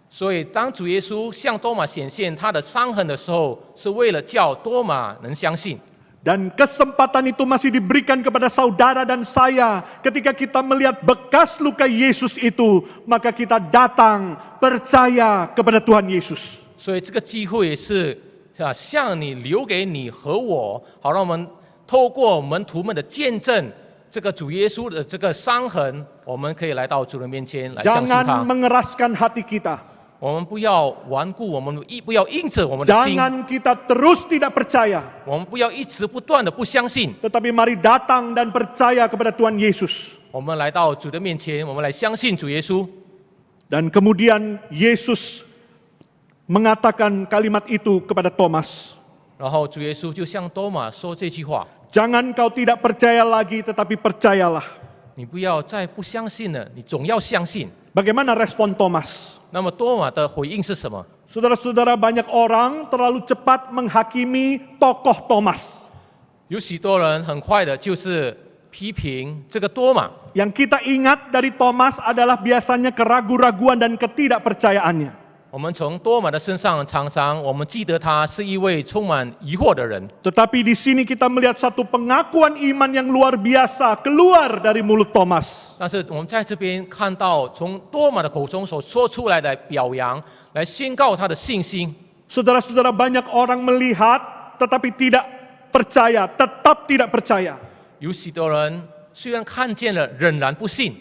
所以当主耶稣向多马显现他的伤痕的时候，是为了叫多马能相信。 Dan kesempatan itu masih diberikan kepada saudara dan saya. Ketika kita melihat bekas luka Yesus itu, maka kita datang percaya kepada Tuhan Yesus. 所以这个机会也是向你留给你和我，好让我们透过门徒们的见证，这个主耶稣的这个伤痕，我们可以来到主的面前来相信 Jangan 他。 mengeraskan hati kita. 我们不要顽固，我们不要硬着我们的心， Jangan kita terus tidak percaya. 我们不要一直不断的不相信。 Tetapi mari datang dan percaya kepada Tuhan Yesus. 我们来到主的面前，我们来相信主耶稣。 Dan kemudian Yesus mengatakan kalimat itu kepada Thomas. 然后主耶稣就向多马说这句话： Jangan kau tidak percaya lagi, tetapi percayalah. 你不要再不相信了，你总要相信。 Bagaimana respon Thomas? 那么多马的回应是什么？ Saudara-saudara, banyak orang terlalu cepat menghakimi tokoh Thomas. 有许多人很快的就是批评这个多马。 Yang kita ingat dari Thomas adalah biasanya keraguan-raguan dan ketidakpercayaannya. 我们从多马的身上常常我们记得他是一位充满疑惑的人。 Tetapi di sini kita melihat satu pengakuan iman yang luar biasa keluar dari mulut Thomas. 但是我们在这边看到从多马的口中所说出来的表扬，来宣告他的信心。 Saudara-saudara, banyak orang melihat tetapi tidak percaya, tetap tidak percaya. 有许多人虽然看见了，仍然不信。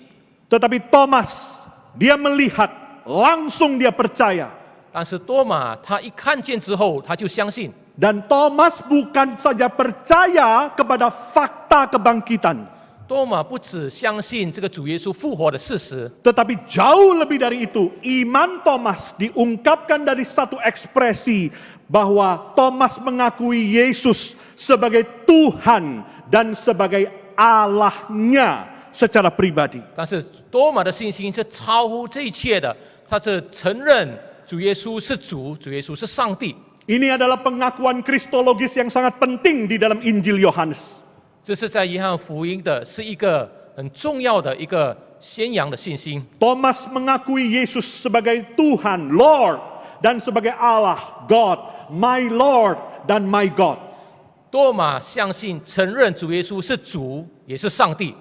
Tetapi Thomas, dia melihat, langsung dia percaya. 但是多马他一看见之后，他就相信。 Dan Thomas bukan saja percaya kepada fakta kebangkitan, 多马不只相信这个主耶稣复活的事实， tetapi jauh lebih dari itu, iman Thomas diungkapkan dari satu ekspresi bahwa Thomas mengakui Yesus sebagai Tuhan dan sebagai Allahnya secara pribadi. 但是多马的信心是超乎这一切的，他是承认主耶稣是主，主耶稣是上帝。 Ini adalah pengakuan kristologis yang sangat penting di dalam Injil Yohanes. 这是在约翰福音的，是一个很重要的一个宣扬的信心。 Thomas mengakui Yesus sebagai Tuhan, Lord, dan sebagai Allah, God, my Lord dan my God. 多马相信、承认主耶稣是主，也是上帝。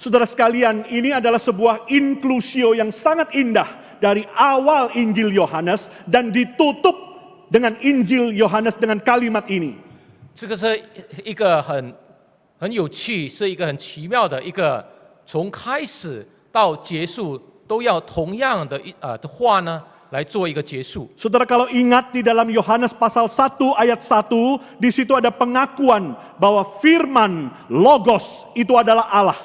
Saudara sekalian, ini adalah sebuah inklusio yang sangat indah dari awal Injil Yohanes dan ditutup dengan Injil Yohanes dengan kalimat ini. 这个是一个很有趣，是一个很奇妙的一个，从开始到结束都要同样的的话呢来做一个结束。 Saudara kalau ingat di dalam Yohanes pasal 1 ayat 1, di situ ada pengakuan bahwa firman Logos itu adalah Allah.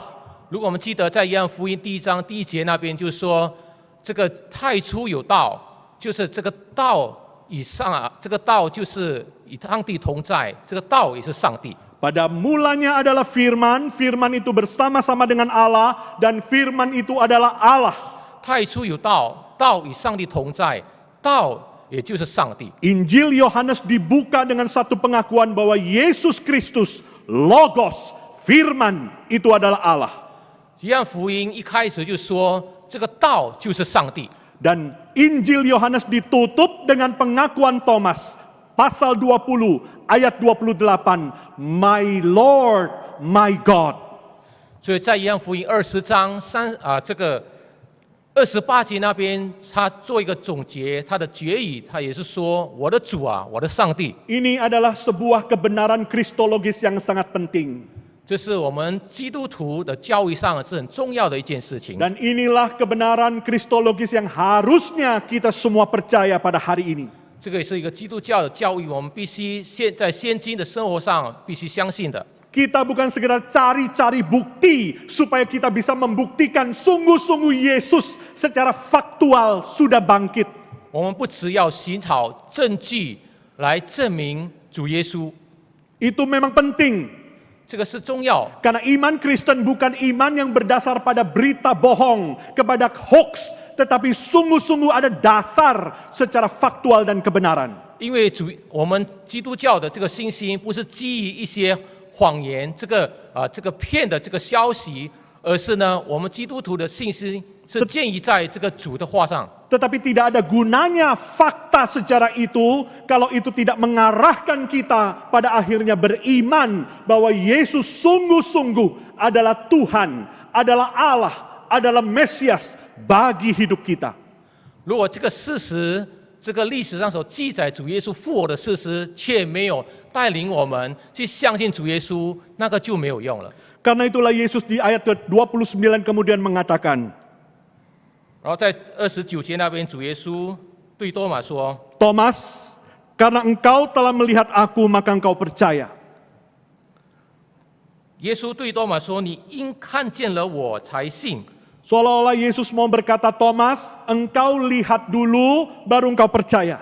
如果我们记得在约翰福音第1章第1节那边，就是说这个太初有道，就是这个道以上这个道就是与上帝同在，这个道也是上帝。 Pada mulanya adalah firman, firman itu bersama-sama dengan Allah dan firman itu adalah Allah. 太初有道，道与上帝同在，道也就是上帝。 Injil Yohanes dibuka dengan satu pengakuan bahwa Yesus Kristus, Logos, firman itu adalah Allah. 约翰福音一开始就说，这个道就是上帝。 Dan Injil Yohanes ditutup dengan pengakuan Thomas. Pasal 20 ayat 28, My Lord, my God. 所以在约翰福音20章这个28节那边，他做一个总结，他的结语，他也是说：“我的主啊，我的上帝。” Ini adalah sebuah kebenaran kristologis yang sangat penting. 这是我们基督徒的教育上是很重要的一件事情。 Dan inilah kebenaran kristologis yang harusnya kita semua percaya pada hari ini. 这个也是一个基督教的教育，我们必须在现今的生活上必须相信的。 Kita bukan sekedar cari-cari bukti supaya kita bisa membuktikan sungguh-sungguh Yesus secara faktual sudah bangkit. 我们不只要寻找证据来证明主耶稣， Itu memang penting. 这个是重要。 Karena iman Kristen bukan iman yang berdasar pada berita bohong, kepada hoax, tetapi sungguh-sungguh ada dasar secara faktual dan kebenaran. 因为我们基督教的这个信心不是基于一些谎言，这个骗的这个消息，而是呢，我们基督徒的信心是建立在这个主的话上。 Tetapi tidak ada gunanya fakta secara itu kalau itu tidak mengarahkan kita pada akhirnya beriman bahwa Yesus sungguh-sungguh adalah Tuhan, adalah Allah, adalah Mesias bagi hidup kita. 如果这个事实，这个历史上所记载主耶稣复活的事实，却没有带领我们去相信主耶稣，那个就没有用了。 Karena itulah Yesus di ayat ke-29 kemudian mengatakan, 然后在29节那边，主耶稣对多马说 Thomas, karena engkau telah melihat aku maka engkau percaya. 耶稣对多马说：“你因看见了我才信。” Seolah-olah Yesus mau berkata, Thomas, engkau lihat dulu baru engkau percaya.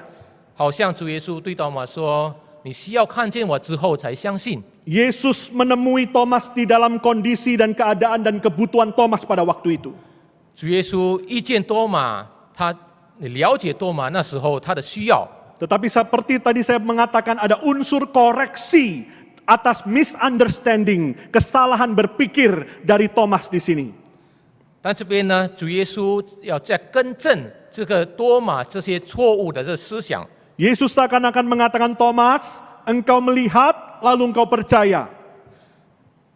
好像主耶稣对多马说：“你需要看见我之后才相信。” Yesus menemui Thomas di dalam kondisi dan keadaan dan kebutuhan Thomas pada waktu itu. 主耶稣遇见多马，他了解多马那时候他的需要。 Tetapi seperti tadi saya mengatakan ada unsur koreksi atas misunderstanding, kesalahan berpikir dari Thomas di sini. 但这边呢，主耶稣要再更正这个多马这些错误的这思想。 Yesus seakan-akan mengatakan, Thomas, engkau melihat lalu engkau percaya.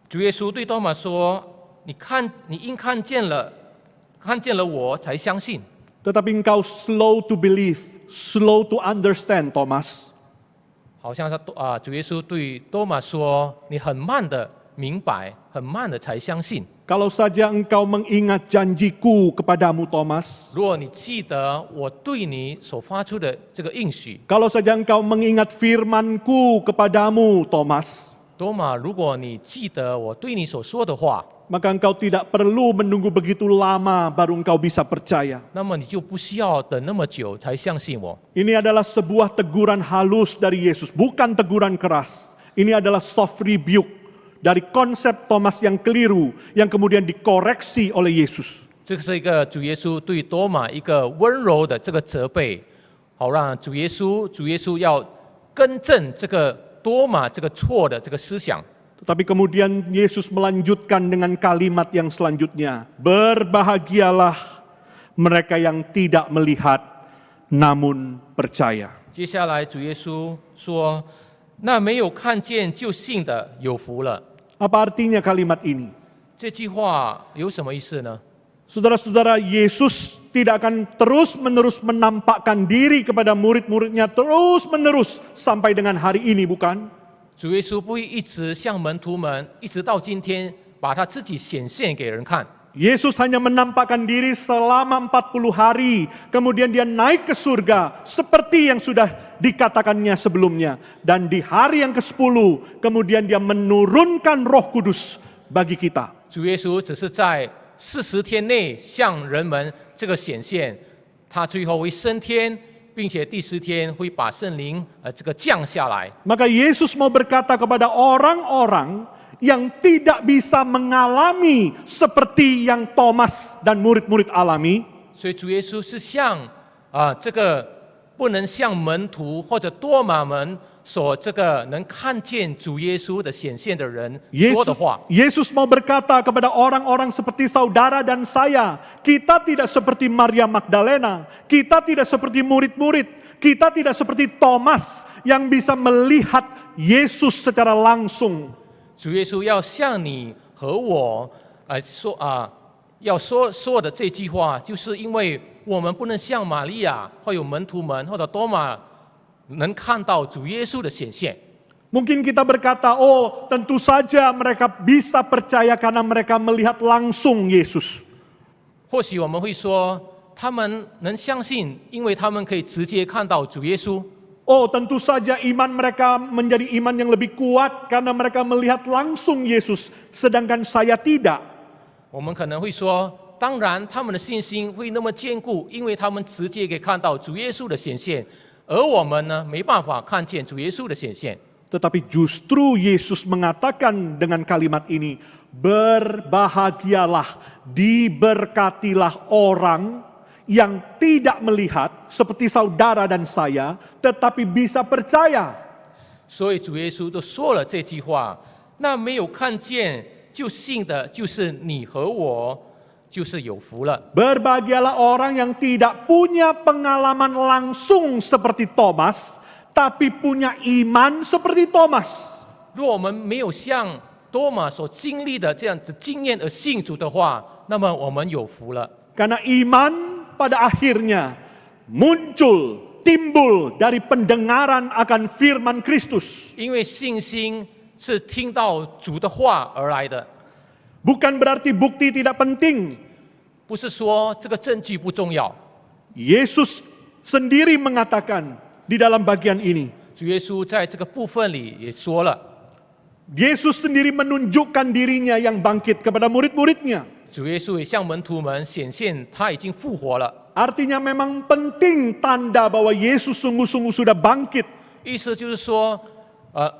主耶稣对多马说：“你因看见了我才相信。” Tetapi engkau slow to believe, slow to understand, Thomas. 好像主耶稣对多马说：“你很慢的明白，很慢的才相信。” Kalau saja engkau mengingat janjiku kepadamu, Thomas. 如果你记得我对你所发出的这个应许， Kalau saja engkau mengingat firmanku kepadamu, Thomas. 多马，如果你记得我对你所说的话， Maka engkau tidak perlu menunggu begitu lama baru engkau bisa percaya. 那么你就不需要等那么久才相信我。 Ini adalah sebuah teguran halus dari Yesus, bukan teguran keras. Ini adalah soft rebuke dari konsep Thomas yang keliru, yang kemudian dikoreksi oleh Yesus. 这是一个主耶稣对多马一个温柔的这个责备，好让主耶稣要更正这个多马这个错的这个思想。 Tetapi kemudian Yesus melanjutkan dengan kalimat yang selanjutnya. Berbahagialah mereka yang tidak melihat namun percaya. 接下来主耶稣说：“那没有看见就信的有福了。” Apa artinya kalimat ini? 这句话有什么意思呢？ Saudara-saudara, Yesus tidak akan terus-menerus menampakkan diri kepada murid-muridnya terus-menerus sampai dengan hari ini, bukan? 主耶稣不会一直向门徒们，一直到今天，把他自己显现给人看。 Yesus hanya menampakkan diri selama 40 hari, kemudian dia naik ke surga seperti yang sudah dikatakannya sebelumnya. Dan di hari yang ke-10, kemudian dia menurunkan Roh Kudus bagi kita. 主耶稣只是在40天内向人们这个显现，他最后会升天，并且第10天会把圣灵这个降下来。 Maka Yesus mau berkata kepada orang-orang yang tidak bisa mengalami seperti yang Thomas dan murid-murid alami. 所以主耶稣是向这个不能像门徒或者多马们所这个能看见主耶稣的显现的人说的话。 Yesus mau berkata kepada orang-orang seperti saudara dan saya, kita tidak seperti Maria Magdalena, kita tidak seperti murid-murid, kita tidak seperti Thomas yang bisa melihat Yesus secara langsung. 主耶稣要向你和我要说的这句话，就是因为我们不能像玛利亚或有门徒们或者多马能看到主耶稣的显现。 Mungkin kita berkata, oh tentu saja mereka bisa percaya karena mereka melihat langsung Yesus. 或许我们会说，他们能相信，因为他们可以直接看到主耶稣。 Oh tentu saja iman mereka menjadi iman yang lebih kuat karena mereka melihat langsung Yesus, sedangkan saya tidak. 我们可能会说，当然他们的信心会那么坚固，因为他们直接可以看到主耶稣的显现，而我们呢，没办法看见主耶稣的显现。 Tetapi justru Yesus mengatakan dengan kalimat ini, berbahagialah, diberkatilah orang yang tidak melihat seperti saudara dan saya, tetapi bisa percaya. 所以主耶稣都说了这句话，那没有看见就信的，就是你和我，就是有福了。 Berbahagialah orang yang tidak punya pengalaman langsung seperti Thomas, tapi punya iman seperti Thomas. 若我们没有像多马所经历的这样子经验而信主的话，那么我们有福了。 Karena iman pada akhirnya timbul dari pendengaran akan firman Kristus. 因为信心是听到主的话而来的， Bukan berarti bukti tidak penting. 不是说这个证据不重要。 Yesus sendiri mengatakan di dalam bagian ini. 主耶稣在这个部分里也说了， Yesus sendiri menunjukkan dirinya yang bangkit kepada murid-muridnya. 主耶稣也向门徒们显现他已经复活了。 Artinya memang penting tanda bahwa Yesus sungguh-sungguh sudah bangkit. 意思就是说，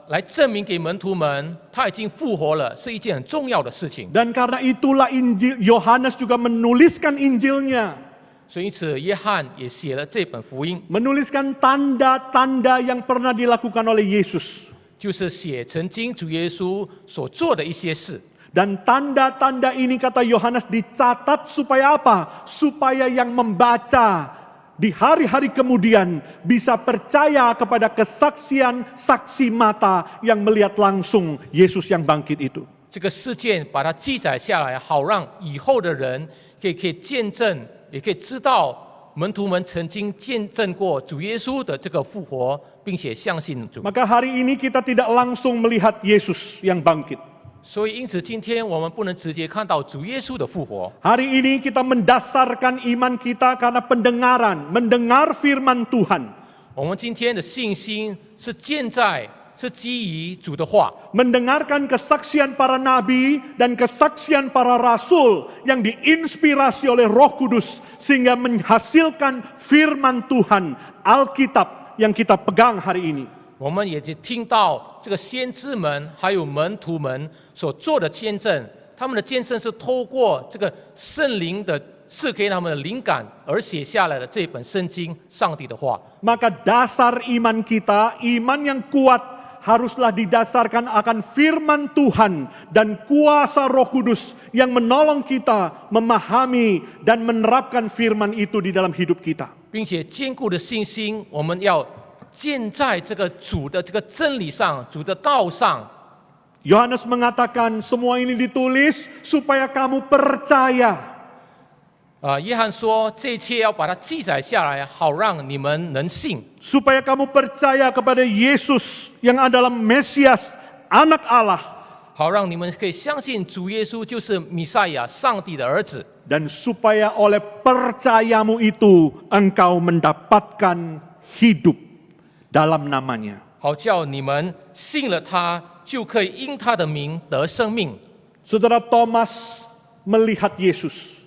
来证明给门徒们他已经复活了，是一件很重要的事情。 Dan karena itulah Yohanes juga menuliskan Injilnya. 所以因此，约翰也写了这本福音， Menuliskan tanda-tanda yang pernah dilakukan oleh Yesus. 就是写曾经主耶稣所做的一些事。 Dan tanda-tanda ini kata Yohanes dicatat supaya apa? Supaya yang membaca di hari-hari kemudian bisa percaya kepada kesaksian saksi mata yang melihat langsung Yesus yang bangkit itu. 这个事件把它记载下来，好让以后的人可以见证，也可以知道门徒们曾经见证过主耶稣的这个复活，并且相信主。 Maka hari ini kita tidak langsung melihat Yesus yang bangkit. 所以因此今天我们不能直接看到主耶稣的复活。 Hari ini kita mendasarkan iman kita karena pendengaran, mendengar firman Tuhan. 我们今天的信心是基于主的话， Mendengarkan kesaksian para nabi dan kesaksian para rasul yang diinspirasi oleh Roh Kudus sehingga menghasilkan firman Tuhan, Alkitab yang kita pegang hari ini. 我们也听到这个先知们还有门徒们所做的见证，他们的见证是透过这个圣灵的赐给他们的灵感而写下来的这本圣经，上帝的话。 Maka dasar iman kita, iman yang kuat haruslah didasarkan akan firman Tuhan dan kuasa Roh Kudus yang menolong kita memahami dan menerapkan firman itu di dalam hidup kita. 并且坚固的信心，我们要建在这个主的这个真理上，主的道上。 Yohanes mengatakan semua ini ditulis supaya kamu percaya. 约翰说这一切要把它记载下来，好让你们能信。 Supaya kamu percaya kepada Yesus yang adalah Mesias, anak Allah. 好让你们可以相信主耶稣就是弥赛亚，上帝的儿子。 Dan supaya oleh percayamu itu engkau mendapatkan hidup dalam namanya. 好叫你们信了他，就可以因他的名得生命。 Saudara Thomas melihat Yesus.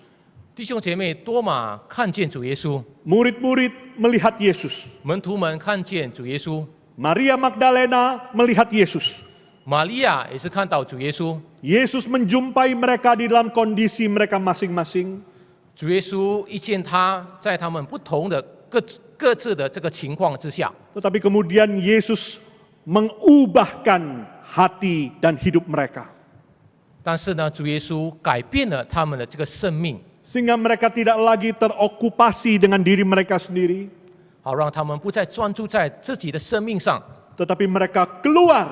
弟兄姐妹，多马看见主耶稣， Murid-murid melihat Yesus. 门徒们看见主耶稣， Maria Magdalena melihat Yesus. 玛利亚也是看到主耶稣。 Yesus menjumpai mereka di dalam kondisi mereka masing-masing. 主耶稣一见他，在他们不同的各自的这个情况之下， Tetapi kemudian Yesus mengubahkan hati dan hidup mereka. 但是呢，主耶稣改变了他们的这个生命， Sehingga mereka tidak lagi terokupasi dengan diri mereka sendiri. 好让他们不再专注在自己的生命上， Tetapi mereka keluar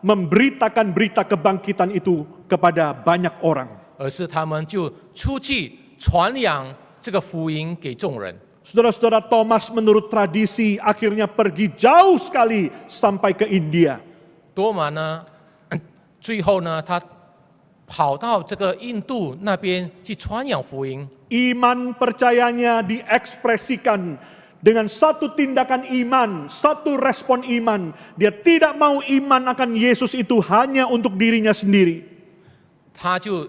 memberitakan berita kebangkitan itu kepada banyak orang. 而是他们就出去传扬这个福音给众人。 Saudara-saudara, Thomas menurut tradisi akhirnya pergi jauh sekali sampai ke India. 多马呢，最后呢，他跑到这个印度那边去传扬福音。 Iman percayanya diekspresikan dengan satu tindakan iman, satu respon iman. Dia tidak mau iman akan Yesus itu hanya untuk dirinya sendiri. 他就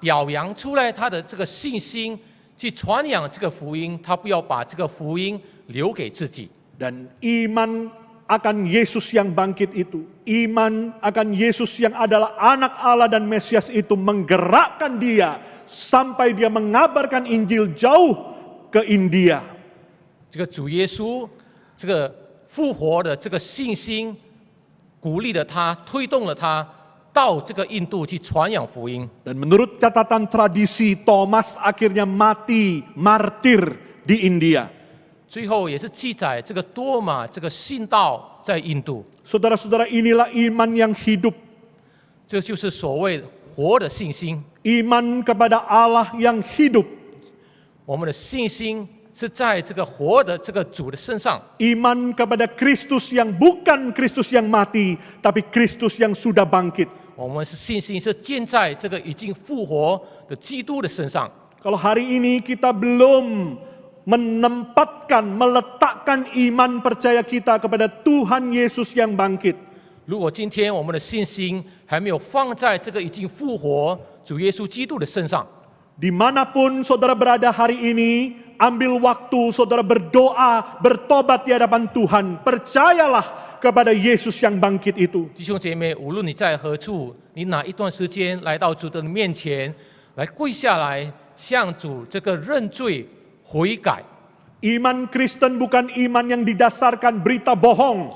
表扬出来他的这个信心，去传扬这个福音。他不要把这个福音留给自己。 Dan iman akan Yesus yang bangkit itu, iman akan Yesus yang adalah anak Allah dan Mesias itu menggerakkan dia sampai dia mengabarkan Injil jauh ke India. 这个主耶稣这个复活的这个信心，鼓励了他，推动了他到这个印度去传扬福音。 Dan menurut catatan tradisi, Thomas akhirnya mati martir di India. 最后也是记载这个多马这个信道在印度， Saudara-saudara, inilah iman yang hidup. 这就是所谓活的信心。 Iman kepada Allah yang hidup. 我们的信心是在这个活的这个主的身上。 Iman kepada Kristus yang bukan Kristus yang mati, tapi Kristus yang sudah bangkit. 我们是信心是建在这个已经复活的基督的身上。 Kalau hari ini kita belum meletakkan iman percaya kita kepada Tuhan Yesus yang bangkit, 如果今天我们的信心还没有放在这个已经复活主耶稣基督的身上， dimanapun saudara berada hari ini, ambil waktu saudara berdoa, bertobat di hadapan Tuhan. Percayalah kepada Yesus yang bangkit itu. 弟兄姐妹，无论你在何处，你哪一段时间来到主的面前，来跪下来向主这个认罪悔改。 Iman Kristen bukan iman yang didasarkan berita bohong.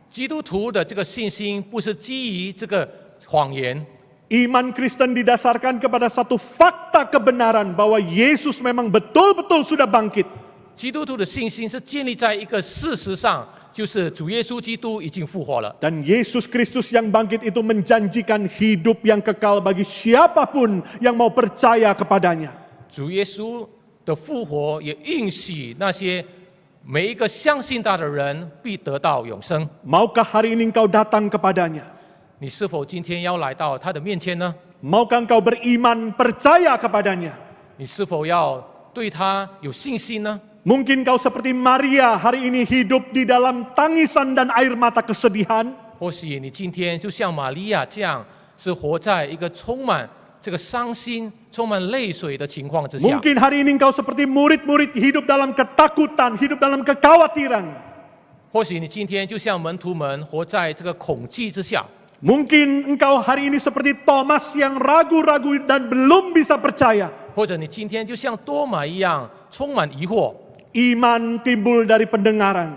基督徒的这个信心不是基于这个谎言， Iman Kristen didasarkan kepada satu fakta kebenaran bahwa Yesus memang betul-betul sudah bangkit. 基督徒的信心是建立在一个事实上，就是主耶稣基督已经复活了。 Dan Yesus Kristus yang bangkit itu menjanjikan hidup yang kekal bagi siapapun yang mau percaya kepadanya. 主耶稣的复活也应许那些每一个相信他的人必得到永生。 Maukah hari ini engkau datang kepadanya? 你是否今天要来到他的面前呢？ Maukah engkau beriman percaya kepadanya? 你是否要对他有信心呢？ Mungkin kau seperti Maria hari ini hidup di dalam tangisan dan air mata kesedihan. 或许你今天就像玛利亚这样，是活在一个充满这个伤心、充满泪水的情况之下。 Mungkin hari ini engkau seperti murid-murid hidup dalam ketakutan, hidup dalam kekhawatiran. 或许你今天就像门徒们活在这个恐惧之下。 Mungkin engkau hari ini seperti Thomas yang ragu-ragu dan belum bisa percaya. 或者你今天就像多马一样充满疑惑。 Iman timbul dari pendengaran.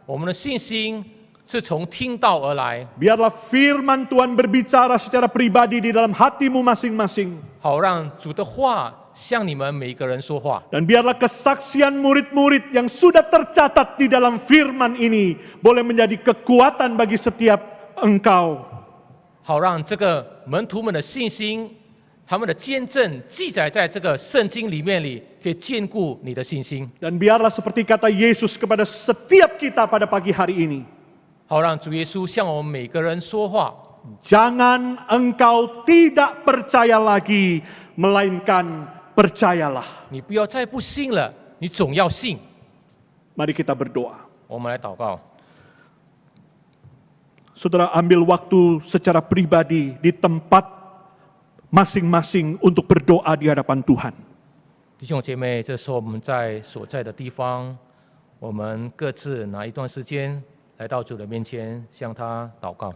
我们的信心是从听到而来， Biarlah firman Tuhan berbicara secara pribadi di dalam hatimu masing-masing. 好让主的话向你们每一个人说话。 Dan biarlah kesaksian murid-murid yang sudah tercatat di dalam firman ini boleh menjadi kekuatan bagi setiap engkau. 好让这个门徒们的信心，他们的见证记载在这个圣经里面里，可以坚固你的信心。 Dan biarlah seperti kata Yesus kepada setiap kita pada pagi hari ini. 好让主耶稣向我们每个人说话。 Jangan engkau tidak percaya lagi, melainkan percayalah. 你不要再不信了，你总要信。 Mari kita berdoa. 我们来祷告。 Saudara ambil waktu secara pribadi di tempat masing-masing untuk berdoa di hadapan Tuhan. 弟兄姐妹，这时候我们在所在的地方，我们各自拿一段时间来到主的面前，向他祷告。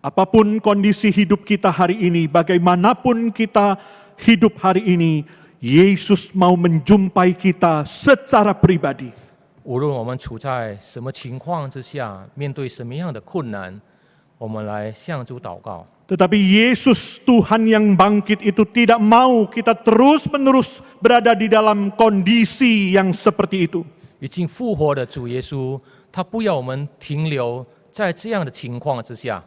Apapun kondisi hidup kita hari ini, bagaimanapun kita hidup hari ini, Yesus mau menjumpai kita secara pribadi. 无论我们处在什么情况之下，面对什么样的困难，我们来向主祷告。 Tetapi Yesus Tuhan yang bangkit itu tidak mau kita terus-menerus berada di dalam kondisi yang seperti itu. 已经复活的主耶稣，他不要我们停留在这样的情况之下。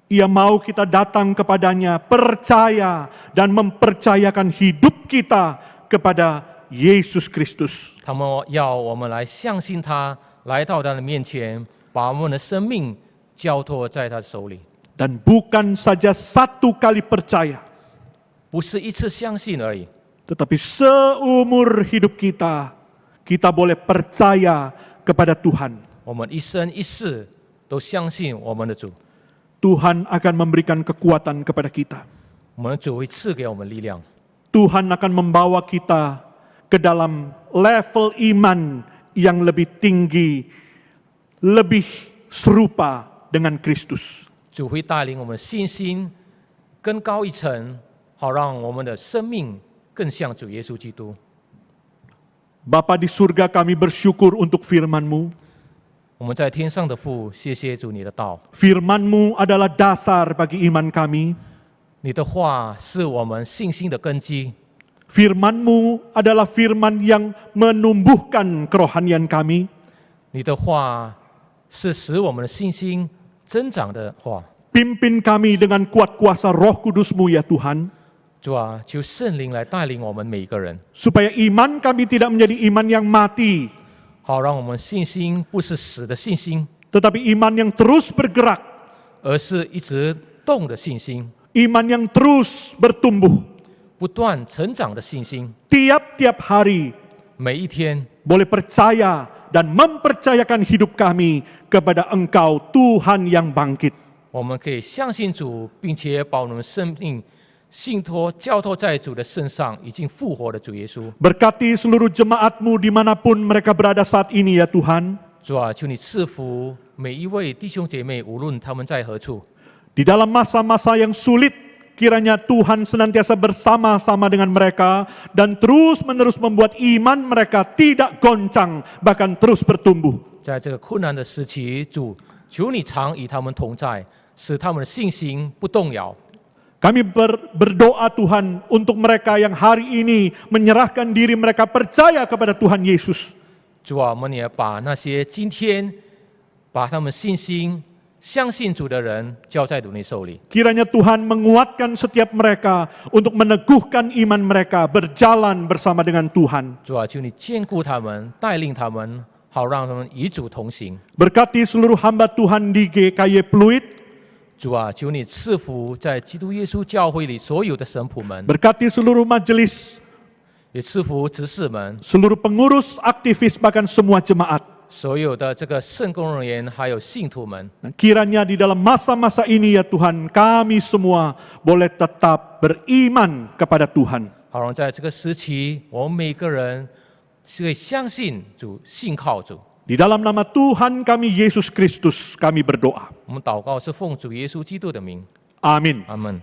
Ia mau kita datang kepadanya, percaya dan mempercayakan hidup kita kepada Yesus Kristus. 他们要我们来相信他，来到他的面前，把我们的生命交托在他手里。 Dan bukan saja satu kali percaya, 不是一次相信而已， tetapi seumur hidup kita, kita boleh percaya kepada Tuhan. 我们一生一世都相信我们的主。 Tuhan akan memberikan kekuatan kepada kita. 我们的主会赐给我们力量， Tuhan akan membawa kita ke dalam level iman yang lebih tinggi, lebih serupa dengan Kristus. 主会带领我们的信心更高一层，好让我们的生命更像主耶稣基督。 Bapa di surga, kami bersyukur untuk firman-Mu. 我们在天上的父，谢谢主你的道， Firman-Mu adalah dasar bagi iman kami. 你的话是我们信心的根基， Firman-Mu adalah firman yang menumbuhkan kerohanian kami. 你的话是使我们的信心增长的话。 Pimpin kami dengan kuat kuasa Roh Kudus-Mu ya Tuhan, 主啊，求圣灵来带领我们每一个人， supaya iman kami tidak menjadi iman yang mati, 好让我们信心不是死的信心， tetapi iman yang terus bergerak, 而是一直动的信心， iman yang terus bertumbuh. 不断成长的信心。 Tiap-tiap hari 每一天， boleh percaya dan mempercayakan hidup kami kepada Engkau, Tuhan yang bangkit. 我们可以相信主，并且把我们的生命信托、交托在主的身上，已经复活的主耶稣。 Berkati seluruh jemaat-Mu dimanapun mereka berada saat ini ya Tuhan. 主啊，求你赐福每一位弟兄姐妹，无论他们在何处。 Di dalam masa-masa yang sulit, kiranya Tuhan senantiasa bersama-sama dengan mereka dan terus-menerus membuat iman mereka tidak goncang, bahkan terus bertumbuh. 在这个困难的时期，主，求你常与他们同在，使他们的信心不动摇。 Kami berdoa Tuhan untuk mereka yang hari ini menyerahkan diri mereka percaya kepada Tuhan Yesus. 主啊，我们也把那些今天把他们信心相信主的人交在主你手里。 Kiranya Tuhan menguatkan setiap mereka untuk meneguhkan iman mereka berjalan bersama dengan Tuhan. 主啊，求你坚固他们，带领他们，好让他们与主同行。 Berkati seluruh hamba Tuhan di GKY Pluit. 主啊，求你赐福在基督耶稣教会里所有的神仆们， Berkati seluruh majelis, 也赐福执事们， seluruh pengurus, aktivis, bahkan semua jemaat. 所有的这个圣工人员，还有信徒们。 Dan kiranya di dalam masa-masa ini ya Tuhan, kami semua boleh tetap beriman kepada Tuhan. 好让在这个时期，我们每个人是会相信主、信靠主。 Di dalam nama Tuhan kami Yesus Kristus kami berdoa. 我们祷告是奉主耶稣基督的名， Amin. 阿门。